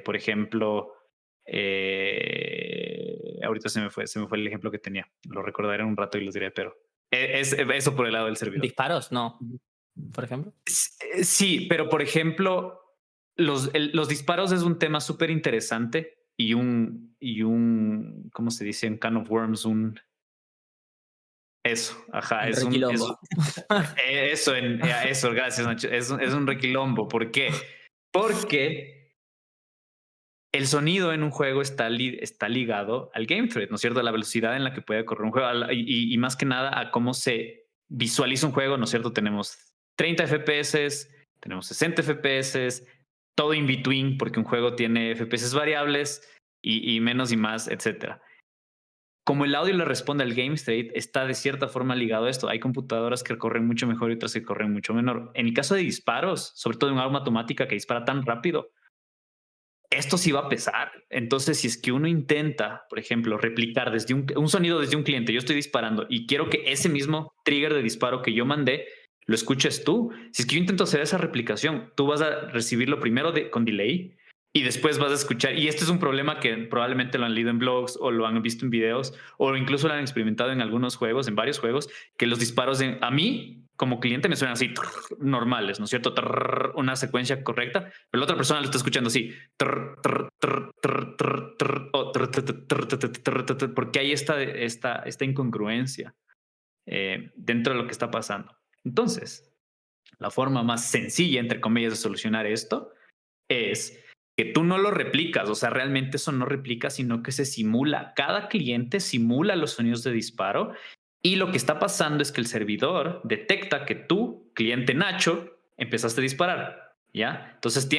Por ejemplo, ahorita se me fue el ejemplo que tenía. Lo recordaré en un rato y los diré, pero es eso por el lado del servidor. ¿Disparos? No. Por ejemplo. Sí, pero por ejemplo, los disparos es un tema súper interesante y un, ¿cómo se dice? Un can of worms, eso, ajá, es un eso, gracias, Nacho. Es un requilombo. ¿Por qué? Porque el sonido en un juego está ligado al game thread, ¿no es cierto? A la velocidad en la que puede correr un juego y más que nada a cómo se visualiza un juego, ¿no es cierto? Tenemos 30 FPS, tenemos 60 FPS, todo in between, porque un juego tiene FPS variables y menos y más, etcétera. Como el audio le responde al game state, está de cierta forma ligado a esto. Hay computadoras que corren mucho mejor y otras que corren mucho menor. En el caso de disparos, sobre todo en un arma automática que dispara tan rápido, esto sí va a pesar. Entonces, si es que uno intenta, por ejemplo, replicar desde un sonido desde un cliente, yo estoy disparando y quiero que ese mismo trigger de disparo que yo mandé lo escuches tú. Si es que yo intento hacer esa replicación, tú vas a recibirlo primero con delay y después vas a escuchar. Y este es un problema que probablemente lo han leído en blogs o lo han visto en videos o incluso lo han experimentado en algunos juegos, en varios juegos, que los disparos a mí como cliente me suenan así normales, ¿no es cierto? Una secuencia correcta, pero la otra persona lo está escuchando así porque hay esta incongruencia dentro de lo que está pasando. Entonces, la forma más sencilla, entre comillas, de solucionar esto es que tú no lo replicas, o sea, realmente eso no replica, sino que se simula. Cada cliente simula los sonidos de disparo y lo que está pasando es que el servidor detecta que tú, cliente Nacho, empezaste a disparar, ¿ya? Entonces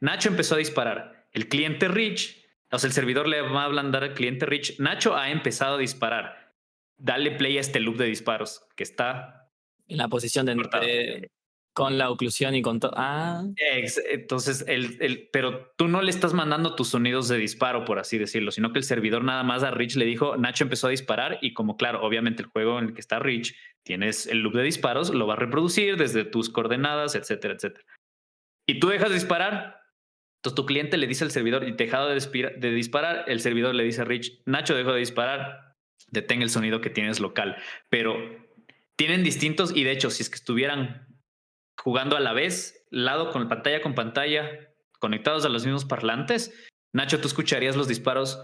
Nacho empezó a disparar. El cliente Rich, o sea, el servidor le va a ablandar al cliente Rich. Nacho ha empezado a disparar. Dale play a este loop de disparos que está en la posición con la oclusión y con todo. Entonces, pero tú no le estás mandando tus sonidos de disparo, por así decirlo, sino que el servidor nada más a Rich le dijo, Nacho empezó a disparar y como claro, obviamente el juego en el que está Rich, tienes el loop de disparos, lo va a reproducir desde tus coordenadas, etcétera, etcétera. Y tú dejas de disparar, entonces tu cliente le dice al servidor, y dejado de disparar, el servidor le dice a Rich, Nacho dejó de disparar, detén el sonido que tienes local, pero tienen distintos y de hecho, si es que estuvieran jugando a la vez, lado con pantalla, conectados a los mismos parlantes, Nacho, tú escucharías los disparos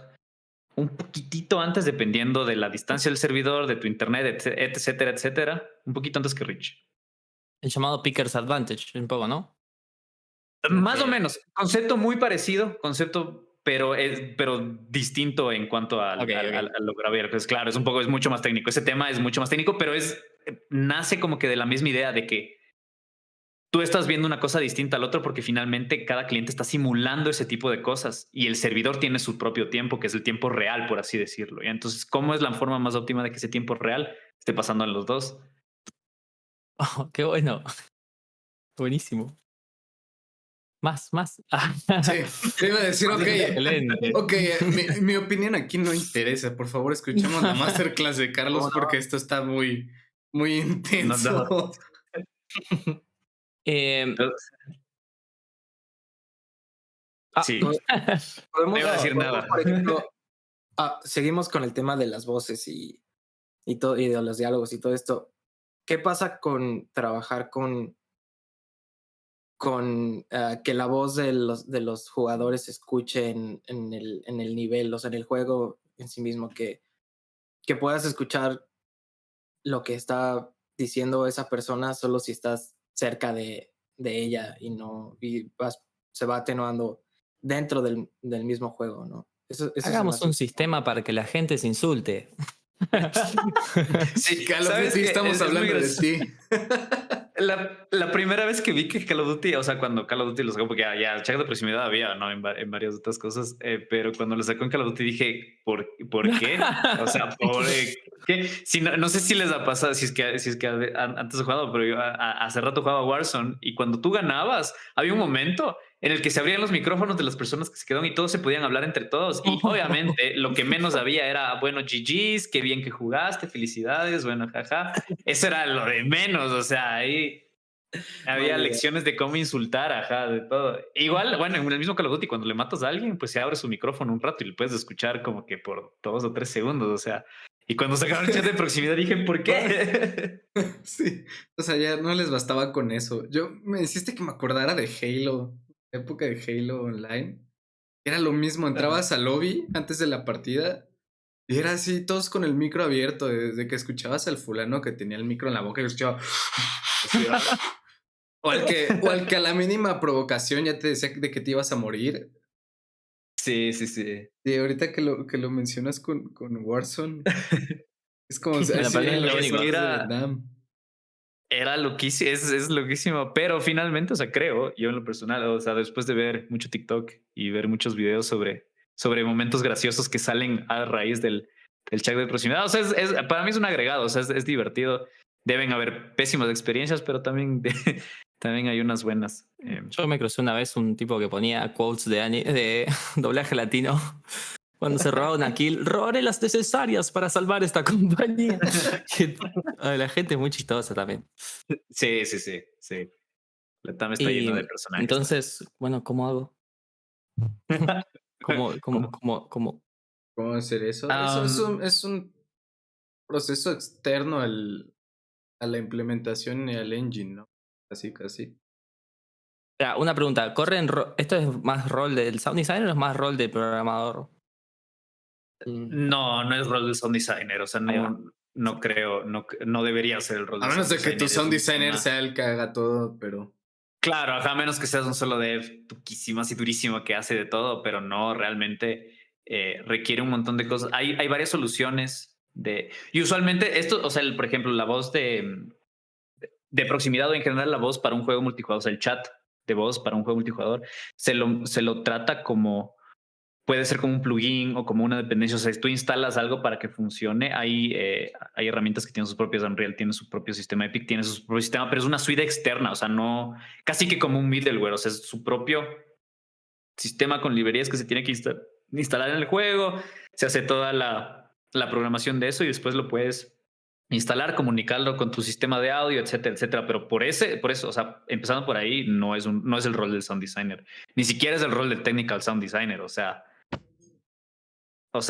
un poquitito antes, dependiendo de la distancia del servidor, de tu internet, etcétera, etcétera, un poquito antes que Rich. El llamado Picker's Advantage, un poco, ¿no? Más o menos, concepto muy parecido, pero distinto en cuanto a lo grave. Pues claro, es mucho más técnico. Ese tema es mucho más técnico, pero es nace como que de la misma idea de que tú estás viendo una cosa distinta al otro porque finalmente cada cliente está simulando ese tipo de cosas y el servidor tiene su propio tiempo, que es el tiempo real, por así decirlo. Y entonces, ¿cómo es la forma más óptima de que ese tiempo real esté pasando en los dos? Oh, qué bueno. Buenísimo. Más, más. Sí, te iba a decir, ok, Excelente. ok, mi opinión aquí no interesa. Por favor, escuchemos la masterclass de Carlos ¿Cómo no? porque esto está muy, muy No, no. intenso. Eh, Sí, Pues, no iba a decir podemos, nada. por ejemplo, seguimos con el tema de las voces todo, y de los diálogos y todo esto. ¿Qué pasa con trabajar con que la voz de los jugadores se escuche en el nivel, o sea, en el juego en sí mismo, que puedas escuchar lo que está diciendo esa persona solo si estás cerca de ella y no, se va atenuando dentro del mismo juego, ¿no? Eso se me Hagamos hace. un sistema para que la gente se insulte. Sí, Call of sabes Duty, que estamos es muy hablando de gracioso. ti. La primera vez que vi que Call of Duty, o sea, cuando Call of Duty lo sacó, porque ya chat de proximidad había, ¿no? En varias otras cosas, pero cuando lo sacó en Call of Duty dije, ¿por qué? O sea, ¿por qué? Si no sé si les ha pasado, si es que antes he jugado, pero yo hace rato jugaba Warzone y cuando tú ganabas, había un momento en el que se abrían los micrófonos de las personas que se quedaron y todos se podían hablar entre todos. Y obviamente lo que menos había era, bueno, GG's, qué bien que jugaste, felicidades, bueno, jaja. Eso era lo de menos, o sea, ahí había Vaya, lecciones de cómo insultar, ajá, de todo. Igual, bueno, en el mismo Call of Duty, cuando le matas a alguien, pues se abre su micrófono un rato y le puedes escuchar como que por 2 o 3 segundos, o sea. Y cuando sacaron el chat de proximidad dije, ¿por qué? Sí, o sea, ya no les bastaba con eso. Me hiciste que me acordara de Halo, la época de Halo Online. Era lo mismo, Ajá. entrabas al lobby antes de la partida y era así, todos con el micro abierto, desde que escuchabas al fulano que tenía el micro en la boca y escuchaba. Así, ah. O al que a la mínima provocación ya te decía de que te ibas a morir. Sí, sí, sí. Y ahorita que lo mencionas con Warzone, es como si Bueno, así para mí es eran lo los único. recuerdos de Vietnam. Era loquísimo, es loquísimo, pero finalmente, o sea, creo, yo en lo personal, o sea, después de ver mucho TikTok y ver muchos videos sobre momentos graciosos que salen a raíz del chat de proximidad, o sea, para mí es un agregado, o sea, es divertido. Deben haber pésimas experiencias, pero también, también hay unas buenas. Yo me crucé una vez un tipo que ponía quotes de doblaje latino. Cuando se robaba una kill, robaré las necesarias para salvar esta compañía. La gente es muy chistosa también. Sí, sí, sí, sí. Latam está Y lleno de personajes también. entonces, bueno, ¿cómo hago? ¿Cómo, cómo, ¿Cómo? cómo, cómo? ¿Cómo hacer eso? Eso es Am, un proceso externo a la implementación y al engine, ¿no? Casi, casi. Una pregunta, ¿esto es más rol del sound designer o es más rol del programador? no es rol de sound designer, o sea, Ahí va. no creo, no debería ser el rol A de menos sound de que tu designer. Es sound un designer tema. sea el que haga todo, pero. Claro, a menos que seas un solo dev tuquísimo, así durísimo que hace de todo, pero no realmente requiere un montón de cosas. Hay varias soluciones y usualmente esto, o sea, por ejemplo, la voz de proximidad o en general la voz para un juego multijugador, o sea, el chat de voz para un juego multijugador, se lo trata como puede ser como un plugin o como una dependencia. O sea, si tú instalas algo para que funcione, hay herramientas que tienen sus propias. Unreal tiene su propio sistema, Epic tiene su propio sistema, pero es una suite externa. O sea, no casi que como un middleware. O sea, es su propio sistema con librerías que se tiene que instalar en el juego. Se hace toda la programación de eso y después lo puedes instalar, comunicarlo con tu sistema de audio, etcétera, etcétera. Pero por eso, o sea, empezando por ahí, no es el rol del sound designer. Ni siquiera es el rol del technical sound designer. O sea,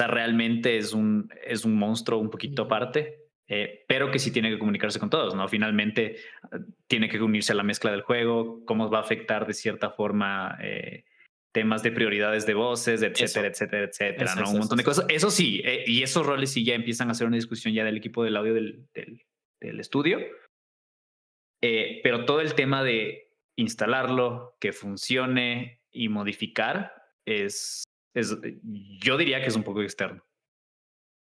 realmente es un monstruo un poquito aparte, pero que sí tiene que comunicarse con todos, ¿no? Finalmente tiene que unirse a la mezcla del juego, cómo va a afectar de cierta forma temas de prioridades de voces, etcétera, Eso, etcétera, etcétera, ¿no? Un eso, montón de eso. cosas. Eso sí, y esos roles sí ya empiezan a ser una discusión ya del equipo del audio del estudio, pero todo el tema de instalarlo, que funcione y modificar yo diría que es un poco externo.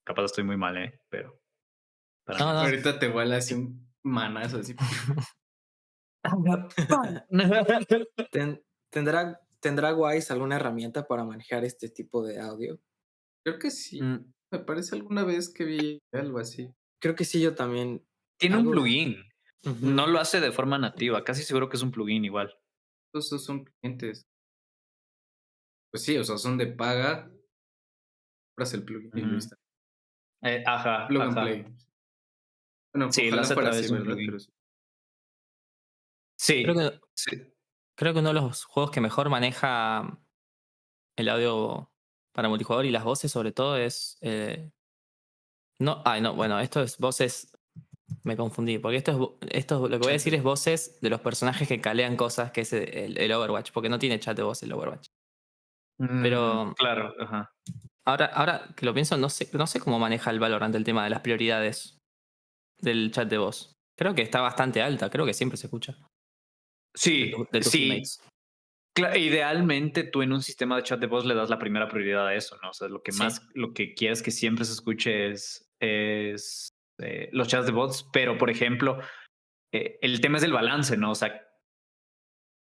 Capaz estoy muy mal, pero. para No, nada. no. Ahorita te vuela así un manazo así. ¿Tendrá Wise alguna herramienta para manejar este tipo de audio? Creo que sí. Mm, Me parece alguna vez que vi algo así. Creo que sí, yo también. Tiene un Algo. plugin. Ujú. No lo hace de forma nativa. Casi seguro que es un plugin igual. Esos son clientes. Pues sí, o sea, son de paga. Compras el plugin y lo Ujú. instalas. Ajá, Plug and ajá. play. Bueno, Sí, lo ojalá hace a fuera través así, de un ¿verdad? Pero plugin. sí. Creo Sí, que, sí. creo que uno de los juegos que mejor maneja el audio para multijugador y las voces, sobre todo, es. No, ay, no, bueno, esto es voces. Me confundí, porque lo que voy a decir es voces de los personajes que calean cosas, que es el Overwatch, porque no tiene chat de voz el Overwatch. Pero Claro, ajá. ahora que lo pienso, no sé cómo maneja el Valorant el tema de las prioridades del chat de voz. Creo que está bastante alta, creo que siempre se escucha Sí, de tus sí. teammates. Idealmente tú en un sistema de chat de voz le das la primera prioridad a eso, ¿no? O sea, lo que Sí. lo que quieres que siempre se escuche es los chats de voz, pero por ejemplo, el tema es el balance, ¿no? O sea,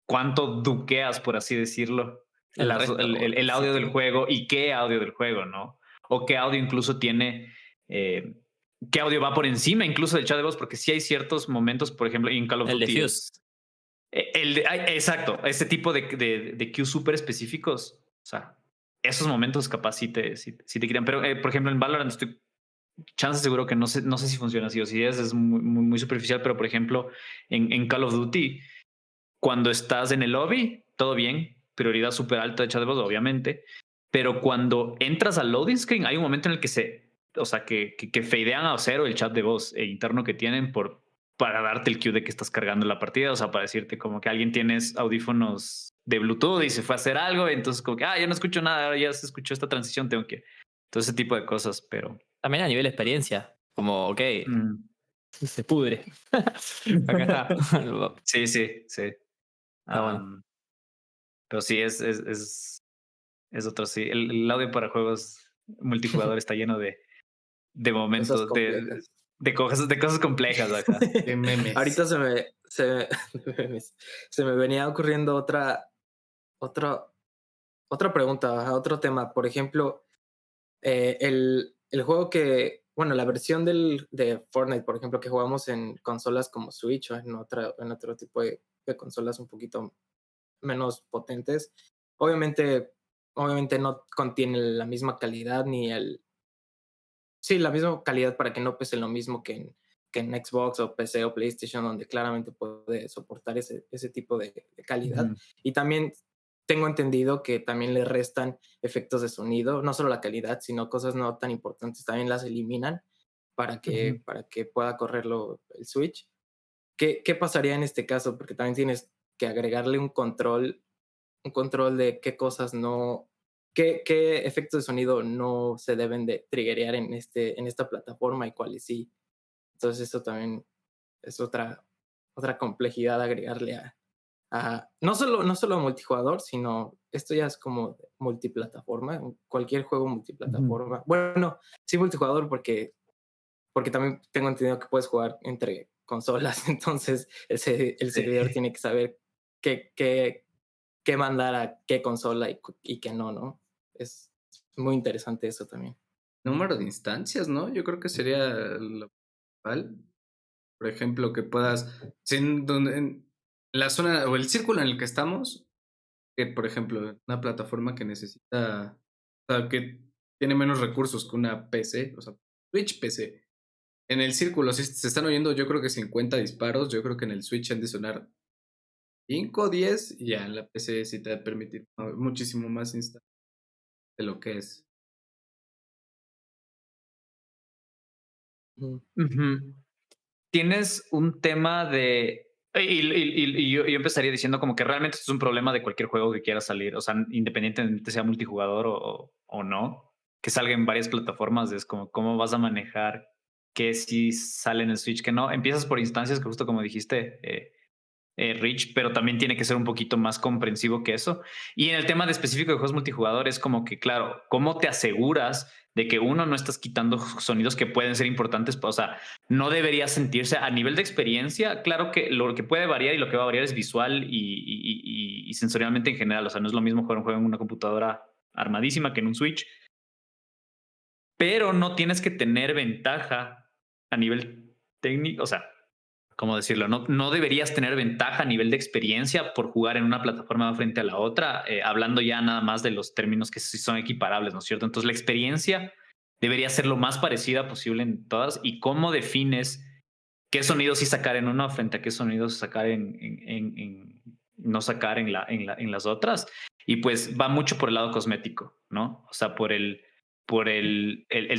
cuánto duqueas, por así decirlo, El resto, el sí. audio del juego y qué audio del juego, ¿no? O qué audio incluso tiene, qué audio va por encima incluso del chat de voz, porque sí hay ciertos momentos, por ejemplo, en Call of El Duty diffuse. exacto, este tipo de cues súper específicos, o sea, esos momentos capaz sí te quitan, pero por ejemplo en Valorant estoy chance seguro que no sé si funciona así o si es muy, muy, muy superficial, pero por ejemplo en Call of Duty cuando estás en el lobby, todo bien, prioridad súper alta de chat de voz, obviamente, pero cuando entras al loading screen, hay un momento en el que o sea, que fadean a cero el chat de voz interno que tienen para darte el cue de que estás cargando la partida, o sea, para decirte como que alguien tienes audífonos de Bluetooth y se fue a hacer algo, entonces como que, ya no escucho nada, ahora ya se escuchó esta transición, tengo que... Todo ese tipo de cosas, pero... También a nivel de experiencia. Como, ok, Mm. se pudre. Acá está. Sí, sí, sí. Está bueno. Pero sí, es otro, sí. El audio para juegos multijugador está lleno de Cosas momentos, complejas. de cosas complejas acá. De memes. Ahorita se me venía ocurriendo otra, otra pregunta, otro tema. Por ejemplo, el juego bueno, la versión de Fortnite, por ejemplo, que jugamos en consolas como Switch o en otro tipo de consolas un poquito menos potentes, obviamente, obviamente no contiene la misma calidad ni sí, la misma calidad para que no pese lo mismo que en Xbox o PC o PlayStation, donde claramente puede soportar ese tipo de calidad. Ujú, Y también tengo entendido que también le restan efectos de sonido, no solo la calidad, sino cosas no tan importantes, también las eliminan ujú. para que pueda correrlo el Switch. ¿Qué pasaría en este caso? Porque también tienes que agregarle un control de qué cosas no, qué efectos de sonido no se deben de triggerear en esta plataforma y cuáles sí. Entonces eso también es otra complejidad agregarle no solo a multijugador, sino esto ya es como multiplataforma, cualquier juego Ujú. multiplataforma. Bueno, sí multijugador porque también tengo entendido que puedes jugar entre consolas, entonces el Sí. servidor tiene que saber qué, qué, qué mandar a qué consola y qué no, ¿no? Es muy interesante eso también. Número de instancias, ¿no? Yo creo que sería lo principal. Por ejemplo, que puedas, en la zona o el círculo en el que estamos, que por ejemplo, una plataforma que necesita, o sea, que tiene menos recursos que una PC, o sea, Switch PC. En el círculo, si se están oyendo, yo creo que 50 disparos, yo creo que en el Switch han de sonar 5 o 10, y ya en la PC sí te va a permitir muchísimo más instante de lo que es. Ujú. Ujú. Tienes un tema de... Y yo empezaría diciendo como que realmente esto es un problema de cualquier juego que quiera salir, o sea, independientemente sea multijugador o no, que salga en varias plataformas, es como cómo vas a manejar que si sale en el Switch, que no. Empiezas por instancias que justo como dijiste, rich, pero también tiene que ser un poquito más comprensivo que eso. Y en el tema de específico de juegos multijugador es como que, claro, ¿cómo te aseguras de que uno no estás quitando sonidos que pueden ser importantes? O sea, no debería sentirse a nivel de experiencia. Claro que lo que puede variar y lo que va a variar es visual y sensorialmente en general. O sea, no es lo mismo jugar un juego en una computadora armadísima que en un Switch, pero no tienes que tener ventaja a nivel técnico. O sea, ¿cómo decirlo? No deberías tener ventaja a nivel de experiencia por jugar en una plataforma frente a la otra, hablando ya nada más de los términos que sí son equiparables, ¿no es cierto? Entonces la experiencia debería ser lo más parecida posible en todas. ¿Y cómo defines qué sonidos sí sacar en una frente a qué sonidos sacar no sacar en las otras? Y pues va mucho por el lado cosmético, ¿no? O sea, por el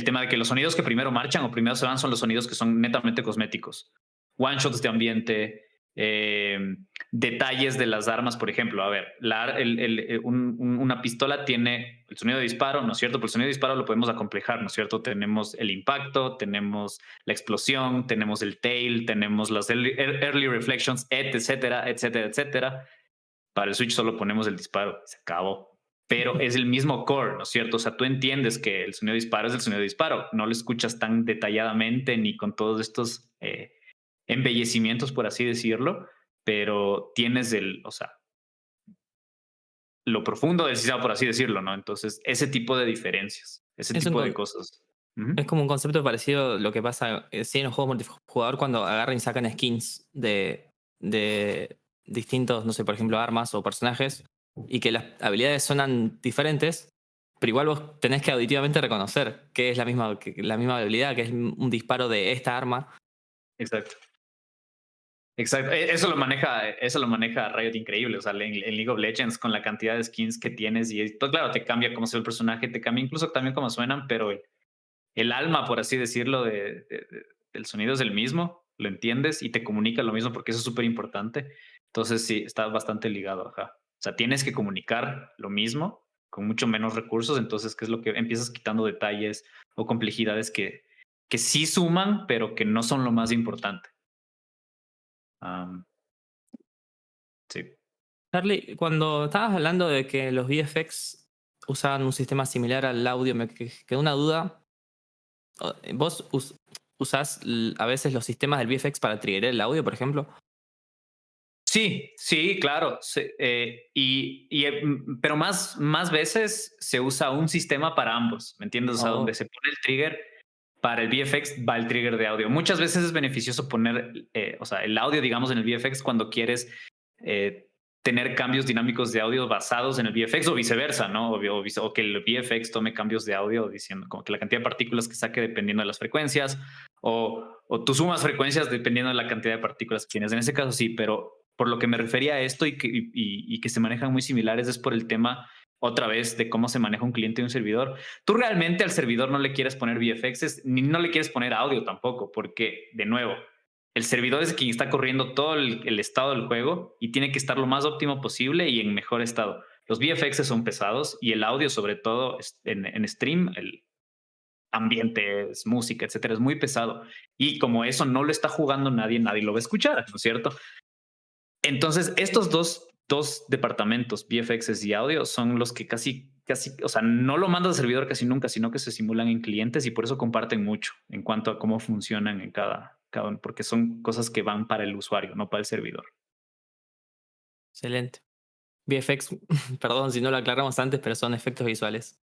tema de que los sonidos que primero marchan o primero se van son los sonidos que son netamente cosméticos. One shots de ambiente, detalles de las armas, por ejemplo. A ver, una pistola tiene el sonido de disparo, ¿no es cierto? Pero el sonido de disparo lo podemos acomplejar, ¿no es cierto? Tenemos el impacto, tenemos la explosión, tenemos el tail, tenemos las early reflections, etcétera, etcétera, etcétera. Para el Switch solo ponemos el disparo, se acabó. Pero es el mismo core, ¿no es cierto? O sea, tú entiendes que el sonido de disparo es el sonido de disparo. No lo escuchas tan detalladamente ni con todos estos embellecimientos, por así decirlo, pero tienes o sea, lo profundo del sistema, por así decirlo, ¿no? Entonces, ese tipo de diferencias, ese Es, tipo de cosas. es como un concepto parecido a lo que pasa sí, en los juegos multijugador cuando agarran y sacan skins de distintos, no sé, por ejemplo, armas o personajes y que las habilidades suenan diferentes, pero igual vos tenés que auditivamente reconocer que es la misma habilidad, que es un disparo de esta arma. Exacto. Exacto, eso lo maneja Riot increíble, o sea, en League of Legends con la cantidad de skins que tienes y pues, claro, te cambia cómo se ve el personaje, te cambia incluso también cómo suenan, pero el alma, por así decirlo, del sonido es el mismo, lo entiendes y te comunica lo mismo porque eso es súper importante. Entonces sí, está bastante ligado, ajá. O sea, tienes que comunicar lo mismo con mucho menos recursos, entonces, ¿qué es lo que empiezas quitando detalles o complejidades que sí suman, pero que no son lo más importante? Sí. Charlie, cuando estabas hablando de que los VFX usaban un sistema similar al audio, me quedó una duda. ¿Vos usás a veces los sistemas del VFX para triggerar el audio, por ejemplo? Sí, sí, claro. Pero más veces se usa un sistema para ambos, ¿me entiendes? O sea, donde Oh, se pone el trigger para el VFX, va el trigger de audio. Muchas veces es beneficioso poner, o sea, el audio, digamos, en el VFX cuando quieres eh, tener cambios dinámicos de audio basados en el VFX o viceversa, ¿no? O que el VFX tome cambios de audio diciendo como que la cantidad de partículas que saque dependiendo de las frecuencias o tú sumas frecuencias dependiendo de la cantidad de partículas que tienes. En ese caso sí, pero por lo que me refería a esto y que se manejan muy similares es por el tema otra vez de cómo se maneja un cliente y un servidor. Tú realmente al servidor no le quieres poner VFX ni no le quieres poner audio tampoco, porque de nuevo, el servidor es quien está corriendo todo el estado del juego y tiene que estar lo más óptimo posible y en mejor estado. Los VFX son pesados y el audio, sobre todo en stream, el ambientes, música, etcétera, es muy pesado. Y como eso no lo está jugando nadie, nadie lo va a escuchar, ¿no es cierto? Entonces, estos dos departamentos, VFX y audio, son los que casi, o sea, no lo mandas al servidor casi nunca, sino que se simulan en clientes y por eso comparten mucho en cuanto a cómo funcionan en cada uno, porque son cosas que van para el usuario, no para el servidor. excelente. VFX, perdón si no lo aclaramos antes, pero son efectos visuales.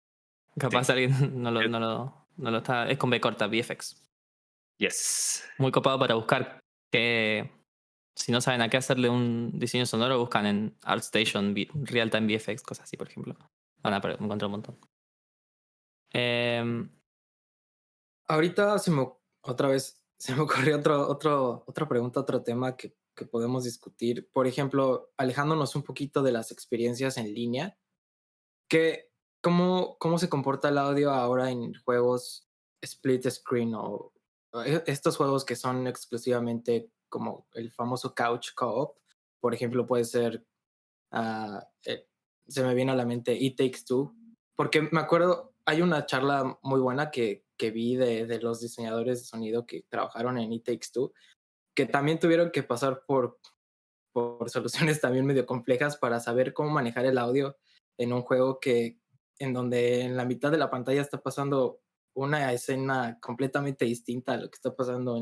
Capaz Sí. alguien no lo está. Es con B corta, VFX. Yes. Muy copado para buscar que. Si no saben a qué hacerle un diseño sonoro, buscan en ArtStation, Real Time VFX, cosas así, por ejemplo. Van a encontrar un montón. Em, Ahorita otra vez se me ocurrió otra pregunta, otro tema que podemos discutir. Por ejemplo, alejándonos un poquito de las experiencias en línea, ¿cómo se comporta el audio ahora en juegos split screen o estos juegos que son exclusivamente como el famoso couch co-op? Por ejemplo, puede ser, ah, se me viene a la mente It Takes Two, porque me acuerdo, hay una charla muy buena que vi de los diseñadores de sonido que trabajaron en It Takes Two, que también tuvieron que pasar por soluciones también medio complejas para saber cómo manejar el audio en un juego en donde en la mitad de la pantalla está pasando una escena completamente distinta a lo que está pasando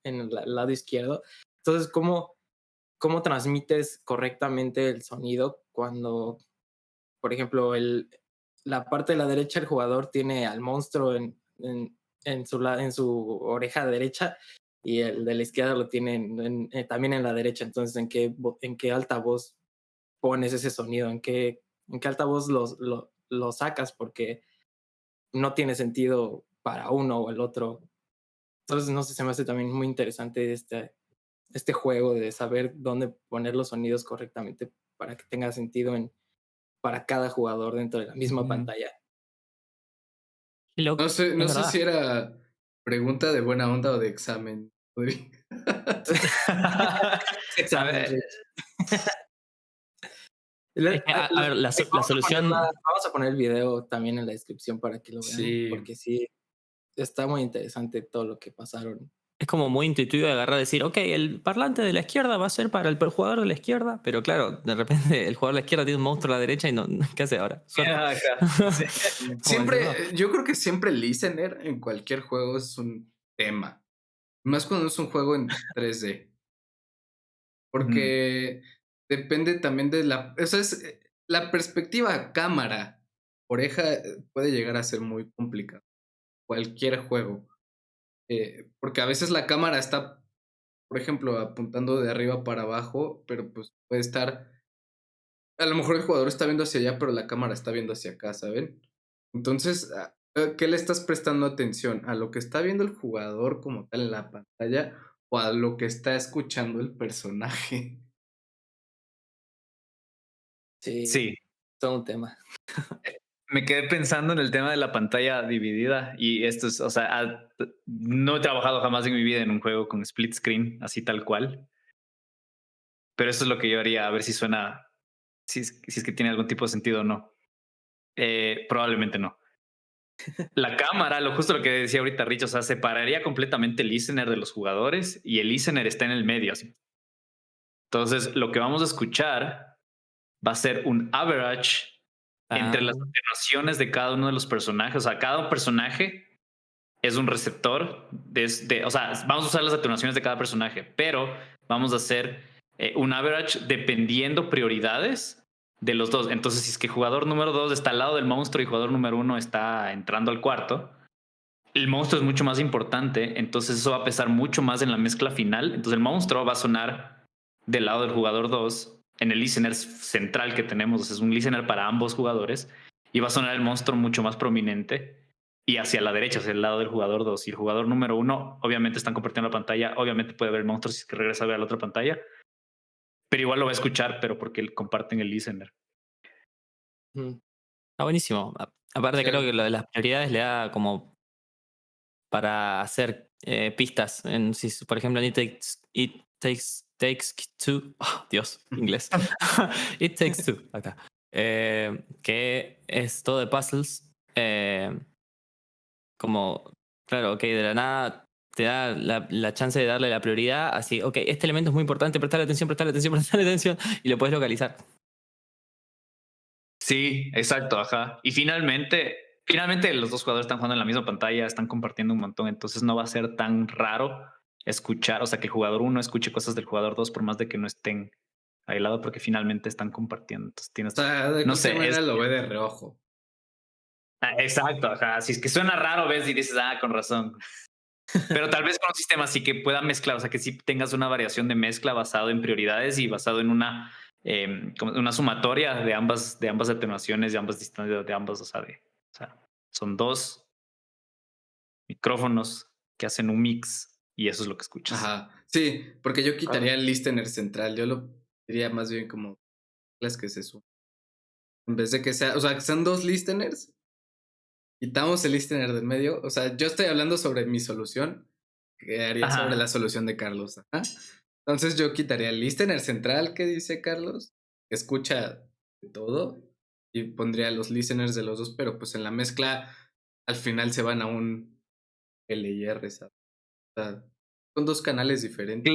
en el lado izquierdo. Entonces, ¿cómo transmites correctamente el sonido cuando, por ejemplo, la parte de la derecha el jugador tiene al monstruo en su oreja derecha y el de la izquierda lo tiene también en la derecha? Entonces, ¿en qué altavoz pones ese sonido? ¿En qué altavoz lo sacas? Porque no tiene sentido para uno o el otro. Entonces, no sé, se me hace también muy interesante este juego de saber dónde poner los sonidos correctamente para que tenga sentido para cada jugador dentro de la misma pantalla. Qué loco, No sé, es no sé verdad. si era pregunta de buena onda o de examen. Rodri. A Examen, ver, Rich. Es que, a ver, la solución Vamos a poner el video también en la descripción para que lo vean, Sí. porque sí, está muy interesante todo lo que pasaron. es como muy intuitivo de agarrar y decir, ok, el parlante de la izquierda va a ser para el jugador de la izquierda, pero claro, de repente el jugador de la izquierda tiene un monstruo a la derecha y no, ¿qué hace ahora? Suerte. ajá, sí. Como decir, no. Siempre, yo creo que siempre el listener en cualquier juego es un tema. Más cuando es un juego en 3D. Porque depende también de la perspectiva cámara, oreja, puede llegar a ser muy complicado. Cualquier juego. Porque a veces la cámara está, por ejemplo, apuntando de arriba para abajo, pero pues puede estar. A lo mejor el jugador está viendo hacia allá, pero la cámara está viendo hacia acá, ¿saben? Entonces, ¿a qué le estás prestando atención? ¿A lo que está viendo el jugador como tal en la pantalla o a lo que está escuchando el personaje? Sí, Sí, todo un tema. me quedé pensando en el tema de la pantalla dividida y esto es, o sea, no he trabajado jamás en mi vida en un juego con split screen, así tal cual, pero eso es lo que yo haría, a ver si suena, si es que tiene algún tipo de sentido o no. Probablemente no. La cámara, lo justo lo que decía ahorita Rich, o sea, separaría completamente el listener de los jugadores y el listener está en el medio. Así. Entonces, lo que vamos a escuchar va a ser un average entre las atenuaciones de cada uno de los personajes. O sea, cada personaje es un receptor. O sea, vamos a usar las atenuaciones de cada personaje, pero vamos a hacer un average dependiendo prioridades de los dos. Entonces, si es que jugador número 2 está al lado del monstruo y jugador número 1 está entrando al cuarto, el monstruo es mucho más importante, entonces eso va a pesar mucho más en la mezcla final. Entonces el monstruo va a sonar del lado del jugador 2 en el listener central que tenemos, es un listener para ambos jugadores, y va a sonar el monstruo mucho más prominente y hacia la derecha, hacia el lado del jugador 2. Y el jugador número 1, obviamente están compartiendo la pantalla, obviamente puede ver el monstruo si es que regresa a ver la otra pantalla, pero igual lo va a escuchar, pero porque comparten el listener. Está buenísimo. Aparte, creo que lo de las prioridades le da como para hacer pistas. Si, por ejemplo, en Takes Two. Oh, Dios, inglés. It Takes Two, acá. Que es todo de puzzles. Como, claro, ok, de la nada te da la chance de darle la prioridad. Así, ok, este elemento es muy importante, prestarle atención, prestarle atención, prestarle atención. Y lo puedes localizar. Sí, exacto, ajá. Y finalmente los dos jugadores están jugando en la misma pantalla, están compartiendo un montón, entonces no va a ser tan raro escuchar, o sea, que el jugador 1 escuche cosas del jugador 2 por más de que no estén ahí al lado, porque finalmente están compartiendo. Entonces O sea, de no cualquier sé, manera lo ve de reojo. exacto, ajá. Si es que suena raro, ves y dices, con razón. Pero tal vez con un sistema así que pueda mezclar, o sea, que sí tengas una variación de mezcla basado en prioridades y basado en como una sumatoria de ambas atenuaciones, de ambas distancias, de ambas, o sea, son dos micrófonos que hacen un mix y eso es lo que escuchas. Ajá. Sí, porque yo quitaría el listener central. Yo lo diría más bien como las que se suman. En vez de que sea, o sea, que sean dos listeners, quitamos el listener del medio. O sea, yo estoy hablando sobre mi solución, que haría sobre la solución de Carlos. Ajá. Entonces yo quitaría el listener central que dice Carlos, que escucha de todo, y pondría los listeners de los dos, pero pues en la mezcla al final se van a un LIR, ¿sabes? O sea, son dos canales diferentes.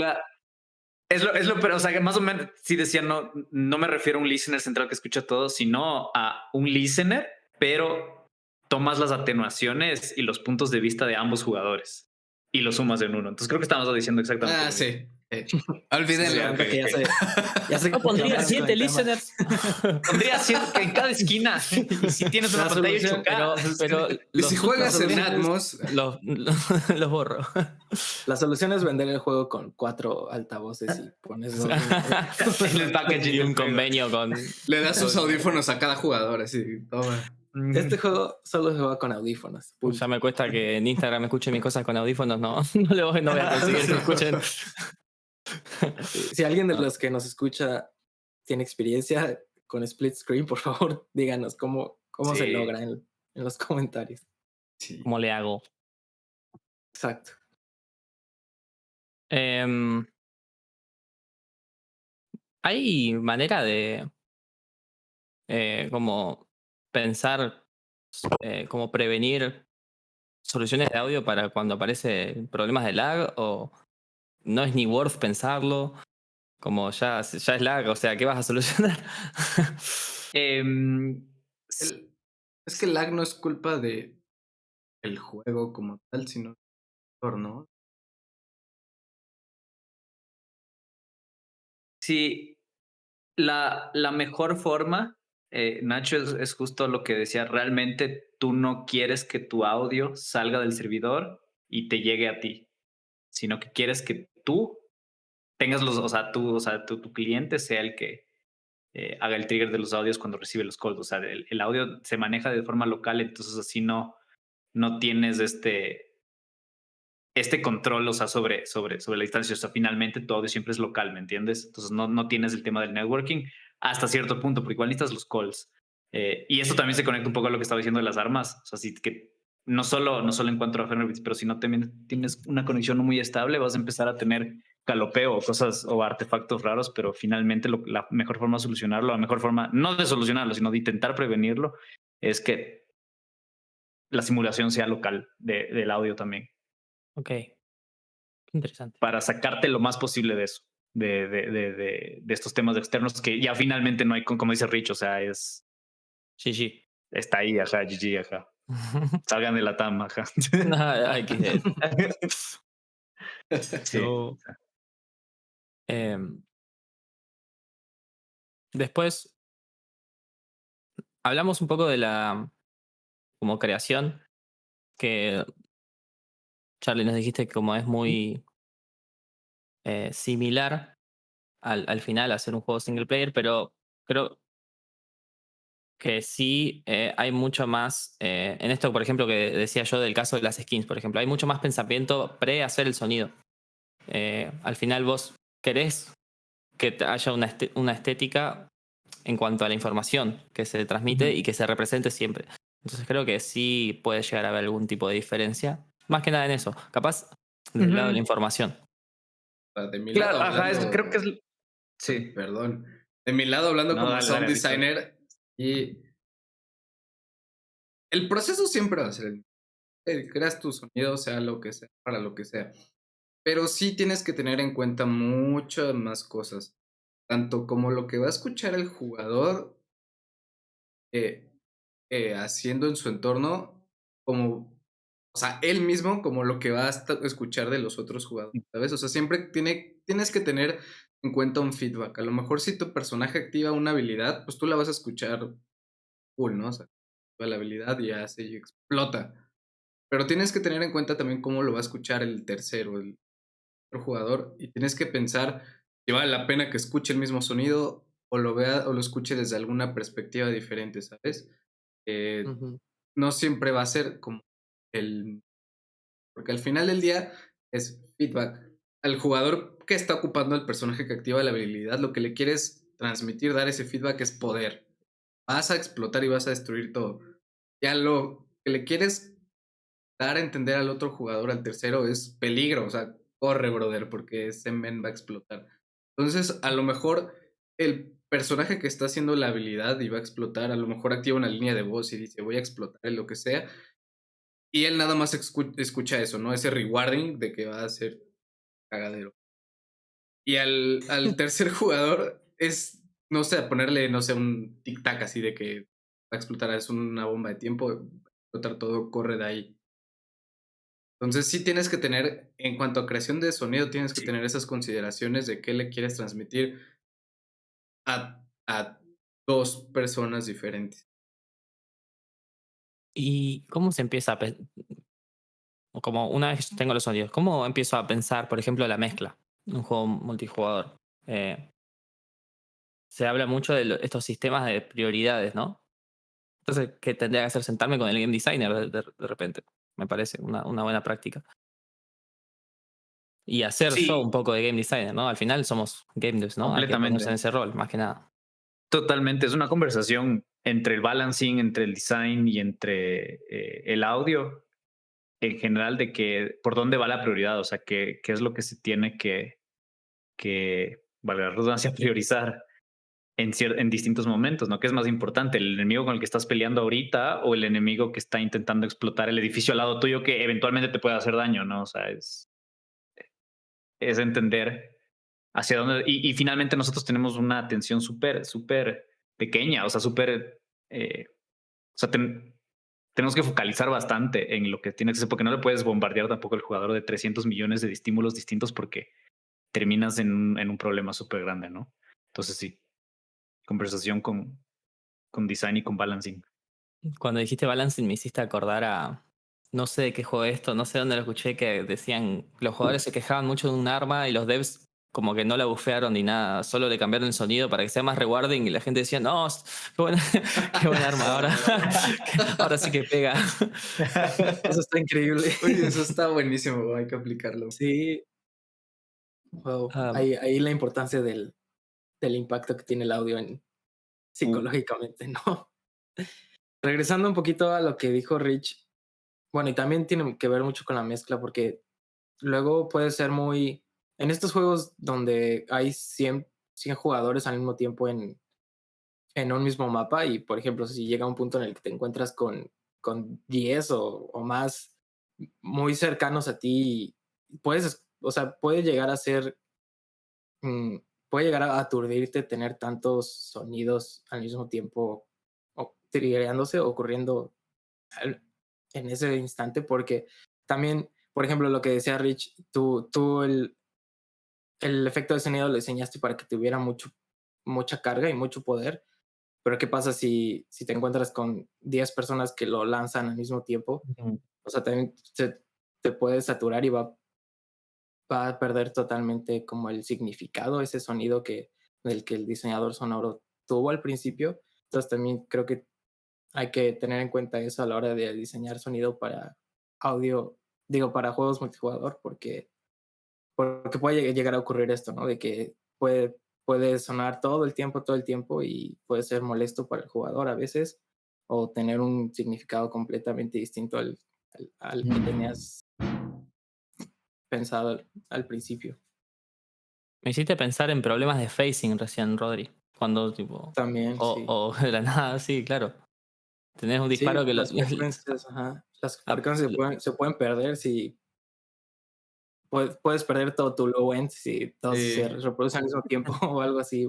pero, o sea, que más o menos, sí decía, no me refiero a un listener central que escucha todo, sino a un listener, pero tomas las atenuaciones y los puntos de vista de ambos jugadores y los sumas en uno. Entonces creo que estamos diciendo exactamente lo mismo. Sí. Olvídenlo. Me encanta que ya se No pondría clavaron con 7 el tema. listeners. Pondría 7 en cada esquina. Y si tienes una La pantalla solución, 8K. Pero Y si juegas en soluciones- Atmos, los borro. La solución es vender el juego con 4 altavoces y pones dos. En el packaging Y un del juego. convenio con. le das sus audífonos a cada jugador, así, toma. Este juego solo se juega con audífonos. Uy, ya me cuesta que en Instagram escuchen mis cosas con audífonos, no, no voy a conseguir que escuchen. Si alguien de los que nos escucha tiene experiencia con split screen, por favor, díganos cómo se Sí. logra en los comentarios. Sí. ¿Cómo le hago? Exacto. ¿Hay manera de como pensar, como prevenir soluciones de audio para cuando aparecen problemas de lag? ¿O no es ni worth pensarlo? Como ya es lag, o sea, ¿qué vas a solucionar? Es que el lag no es culpa de el juego como tal, sino del jugador, ¿no? Sí, la mejor forma, Nacho, es justo lo que decía. Realmente tú no quieres que tu audio salga del servidor y te llegue a ti, sino que quieres que tú tengas o sea, tu cliente sea el que haga el trigger de los audios cuando recibe los calls. O sea, el audio se maneja de forma local, entonces así no tienes este control, o sea, sobre la distancia. O sea, finalmente tu audio siempre es local, ¿me entiendes? Entonces no tienes el tema del networking hasta cierto punto, porque igual necesitas los calls. Y eso también se conecta un poco a lo que estaba diciendo de las armas. O sea, si que no solo en cuanto a Fahrenheit, pero si no tienes una conexión no muy estable, vas a empezar a tener calopeo o cosas o artefactos raros, pero finalmente la mejor forma de solucionarlo, la mejor forma, no de solucionarlo, sino de intentar prevenirlo, es que la simulación sea local del audio también, Ok. Interesante. para sacarte lo más posible de eso, de estos temas externos que ya finalmente no hay, como dice Rich, o sea, GG. está ahí, ajá, GG, ajá. Salgan de la TAM, ajá. Ay, qué Sí. No. Después hablamos un poco de la como creación, que Charlie nos dijiste que como es muy similar al final a hacer un juego single player, pero creo que sí hay mucho más, en esto por ejemplo que decía yo del caso de las skins, por ejemplo, hay mucho más pensamiento pre hacer el sonido. Al final vos querés que haya una estética en cuanto a la información que se transmite y que se represente siempre. Entonces creo que sí puede llegar a haber algún tipo de diferencia. Más que nada en eso. Capaz del lado de la información. De mi Claro, lado ajá, hablando, creo que es. Sí. perdón. De mi lado hablando No, como dale, sound dale, Richard. designer, y el proceso siempre va a ser el mismo. Creas tu sonido, sea lo que sea, para lo que sea. Pero sí tienes que tener en cuenta muchas más cosas. Tanto como lo que va a escuchar el jugador haciendo en su entorno, como, o sea, él mismo, como lo que va a escuchar de los otros jugadores, ¿sabes? O sea, siempre tienes que tener en cuenta un feedback. A lo mejor si tu personaje activa una habilidad, pues tú la vas a escuchar full, ¿no? O sea, activa la habilidad y hace y explota. Pero tienes que tener en cuenta también cómo lo va a escuchar el tercero, el otro jugador, y tienes que pensar si vale la pena que escuche el mismo sonido o lo vea o lo escuche desde alguna perspectiva diferente, ¿sabes? Ujú. No siempre va a ser como porque al final del día es feedback. Al jugador que está ocupando el personaje que activa la habilidad, lo que le quieres transmitir, dar ese feedback es poder. Vas a explotar y vas a destruir todo. Ya lo que le quieres dar a entender al otro jugador, al tercero, es peligro. O sea, corre, brother, porque ese men va a explotar. Entonces, a lo mejor el personaje que está haciendo la habilidad y va a explotar, a lo mejor activa una línea de voz y dice, voy a explotar en lo que sea. Y él nada más escucha eso, ¿no? Ese rewarding de que va a ser cagadero. Y al tercer jugador es, no sé, ponerle, no sé, un tic-tac así de que va a explotar, es una bomba de tiempo, va a explotar todo, corre de ahí. Entonces sí tienes que tener, en cuanto a creación de sonido, tienes que Sí. tener esas consideraciones de qué le quieres transmitir a dos personas diferentes. ¿Y cómo se empieza a como una vez que tengo los sonidos, cómo empiezo a pensar, por ejemplo, la mezcla en un juego multijugador? Se habla mucho de estos sistemas de prioridades, ¿no? Entonces, ¿qué tendría que hacer? Sentarme con el game designer de repente. Me parece una buena práctica. Y hacer yo Sí, un poco de game designer, ¿no? Al final somos game devs, ¿no? Hay que ponerse en completamente. ese rol, más que nada. Totalmente. Es una conversación entre el balancing, entre el design y entre el audio en general de que por dónde va la prioridad, o sea, qué es lo que se tiene que valga la redundancia, priorizar en distintos momentos, ¿no? ¿Qué es más importante? ¿El enemigo con el que estás peleando ahorita o el enemigo que está intentando explotar el edificio al lado tuyo que eventualmente te puede hacer daño, ¿no? O sea, es entender hacia dónde. Y finalmente nosotros tenemos una atención súper pequeña, o sea, o sea, tenemos que focalizar bastante en lo que tiene que ser, porque no le puedes bombardear tampoco al jugador de 300 millones de estímulos distintos porque terminas en un problema súper grande, ¿no? Entonces sí, conversación con design y con balancing. Cuando dijiste balancing me hiciste acordar a... No sé de qué juego esto, no sé dónde lo escuché, que decían los jugadores se quejaban mucho de un arma y los devs como que no la bufearon ni nada, solo le cambiaron el sonido para que sea más rewarding y la gente decía, no, qué buena, qué buena arma, ahora sí que pega. Eso está increíble. Oye, eso está buenísimo, hay que aplicarlo. Sí, wow. Ah, Ahí la importancia del impacto que tiene el audio psicológicamente, ¿no? Regresando un poquito a lo que dijo Rich, bueno, y también tiene que ver mucho con la mezcla, porque luego puede ser muy... En estos juegos donde hay 100 jugadores al mismo tiempo en un mismo mapa, y por ejemplo, si llega un punto en el que te encuentras con 10 o más muy cercanos a ti, puedes, o sea, puede llegar a ser, mm, puede llegar a aturdirte tener tantos sonidos al mismo tiempo o triggerándose, ocurriendo al- en ese instante, porque también, por ejemplo, lo que decía Rich, tú el efecto de sonido lo diseñaste para que tuviera mucha carga y mucho poder, pero ¿qué pasa si te encuentras con 10 personas que lo lanzan al mismo tiempo? ujú. O sea, también te puede saturar y va a perder totalmente como el significado, ese sonido del que el diseñador sonoro tuvo al principio. Entonces también creo que hay que tener en cuenta eso a la hora de diseñar sonido para audio, digo, para juegos multijugador, porque puede llegar a ocurrir esto, ¿no? De que puede sonar todo el tiempo y puede ser molesto para el jugador a veces o tener un significado completamente distinto al que tenías pensado al principio. Me hiciste pensar en problemas de phasing recién, Rodri. Cuando tipo... También, sí. O de la nada, sí, claro. Tenés un Sí, disparo que las frecuencias, ajá. Las ah, frecuencias se pueden perder si puedes perder todo tu low end si todos se Sí, reproducen al mismo tiempo o algo así.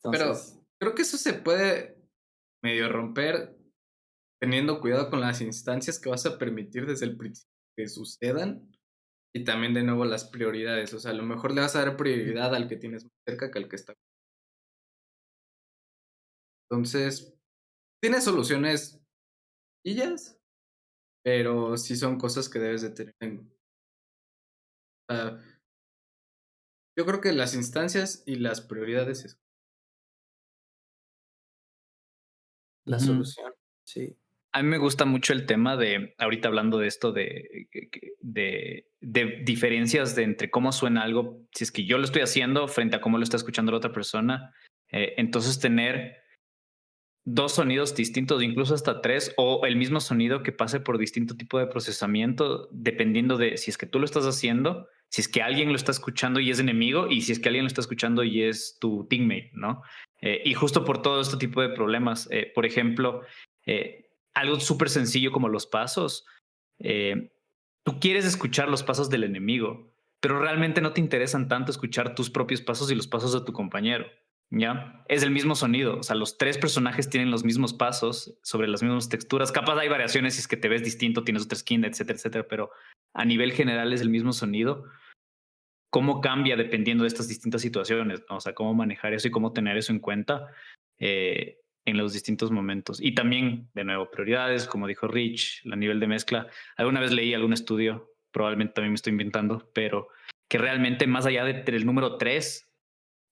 pero Entonces, creo que eso se puede medio romper teniendo cuidado con las instancias que vas a permitir desde el principio que sucedan y también de nuevo las prioridades. O sea, a lo mejor le vas a dar prioridad al que tienes más cerca que al que está. Entonces, tiene soluciones sencillas, pero sí son cosas que debes de tener en cuenta. Yo creo que las instancias y las prioridades es... la Ujú. solución, sí. A mí me gusta mucho el tema de, ahorita hablando de esto, de diferencias de entre cómo suena algo, si es que yo lo estoy haciendo frente a cómo lo está escuchando la otra persona. Entonces tener dos sonidos distintos, incluso hasta tres, o el mismo sonido que pase por distinto tipo de procesamiento, dependiendo de si es que tú lo estás haciendo, si es que alguien lo está escuchando y es enemigo, y si es que alguien lo está escuchando y es tu teammate, ¿no? Y justo por todo este tipo de problemas, por ejemplo, algo súper sencillo como los pasos, tú quieres escuchar los pasos del enemigo, pero realmente no te interesan tanto escuchar tus propios pasos y los pasos de tu compañero. ¿Ya? Es el mismo sonido, o sea, los 3 personajes tienen los mismos pasos sobre las mismas texturas. Capaz hay variaciones si es que te ves distinto, tienes otra skin, etcétera, etcétera, pero a nivel general es el mismo sonido. Cómo cambia dependiendo de estas distintas situaciones, ¿no? O sea, cómo manejar eso y cómo tener eso en cuenta en los distintos momentos. Y también, de nuevo, prioridades, como dijo Rich, a nivel de mezcla. Alguna vez leí algún estudio, probablemente también me estoy inventando, pero que realmente más allá del número 3,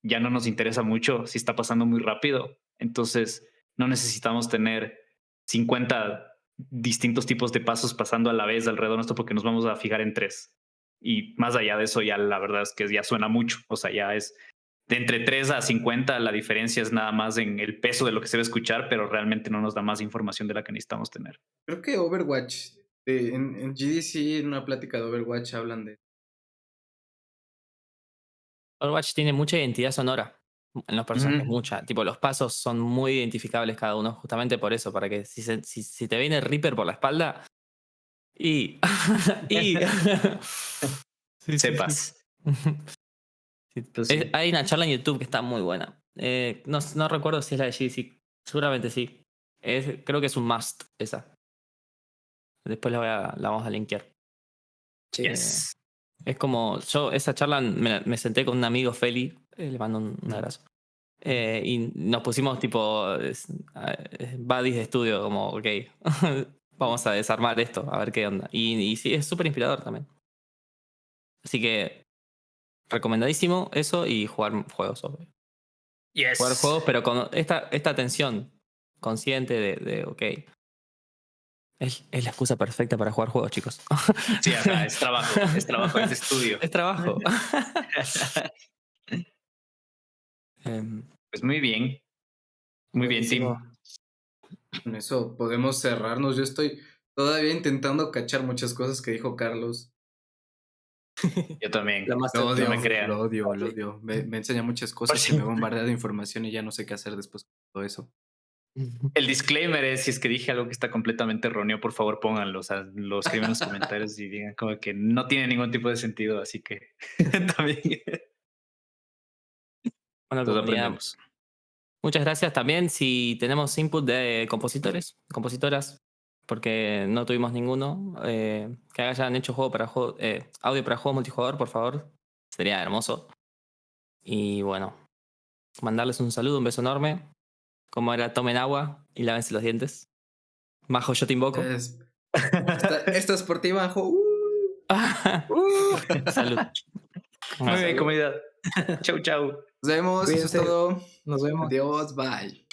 ya no nos interesa mucho si está pasando muy rápido. Entonces, no necesitamos tener 50 distintos tipos de pasos pasando a la vez alrededor nuestro porque nos vamos a fijar en 3. Y más allá de eso, ya la verdad es que ya suena mucho. O sea, ya es de entre 3 a 50, la diferencia es nada más en el peso de lo que se va a escuchar, pero realmente no nos da más información de la que necesitamos tener. Creo que Overwatch, en GDC, en una plática de Overwatch hablan de... Overwatch tiene mucha identidad sonora en los personajes, mucha. Tipo, los pasos son muy identificables cada uno, justamente por eso, para que si te viene Reaper por la espalda y... y sí, Sepas. Sí. Entonces, sí. Hay una charla en YouTube que está muy buena. No recuerdo si es la de GDC. Seguramente sí. Creo que es un must esa. Después la vamos a linkear. Yes. Es como, yo esa charla me senté con un amigo Feli, le mando un abrazo. Y nos pusimos tipo buddies de estudio, como, ok, vamos a desarmar esto, a ver qué onda. Y sí, es súper inspirador también. Así que, recomendadísimo eso y jugar juegos, obvio. Yes. Jugar juegos, pero con esta atención consciente de ok, es la excusa perfecta para jugar juegos, chicos. Sí, ajá, es trabajo, es estudio. Es trabajo. Pues muy bien. Muy bien, Buenísimo. Tim. Con eso podemos cerrarnos. Yo estoy todavía intentando cachar muchas cosas que dijo Carlos. Yo también. La más Lo odio, no me crean. lo odio, lo odio. Me enseña muchas cosas y me bombardea de información y ya no sé qué hacer después de todo eso. El disclaimer es, si es que dije algo que está completamente erróneo, por favor pónganlo, o sea, lo escriben en los comentarios y digan como que no tiene ningún tipo de sentido, así que también Bueno, todos comunidad, aprendemos. muchas gracias también. Si tenemos input de compositores, compositoras, porque no tuvimos ninguno, que hayan hecho audio para juegos multijugador, por favor, sería hermoso. Y bueno, mandarles un saludo, un beso enorme. Como era, tomen agua y lávense los dientes. Majo, yo te invoco. Esta es por ti, Bajo. Salud. Muy bien, comunidad. Chau, chau. Nos vemos, eso es Cuídense. todo. Nos vemos. Adiós, bye.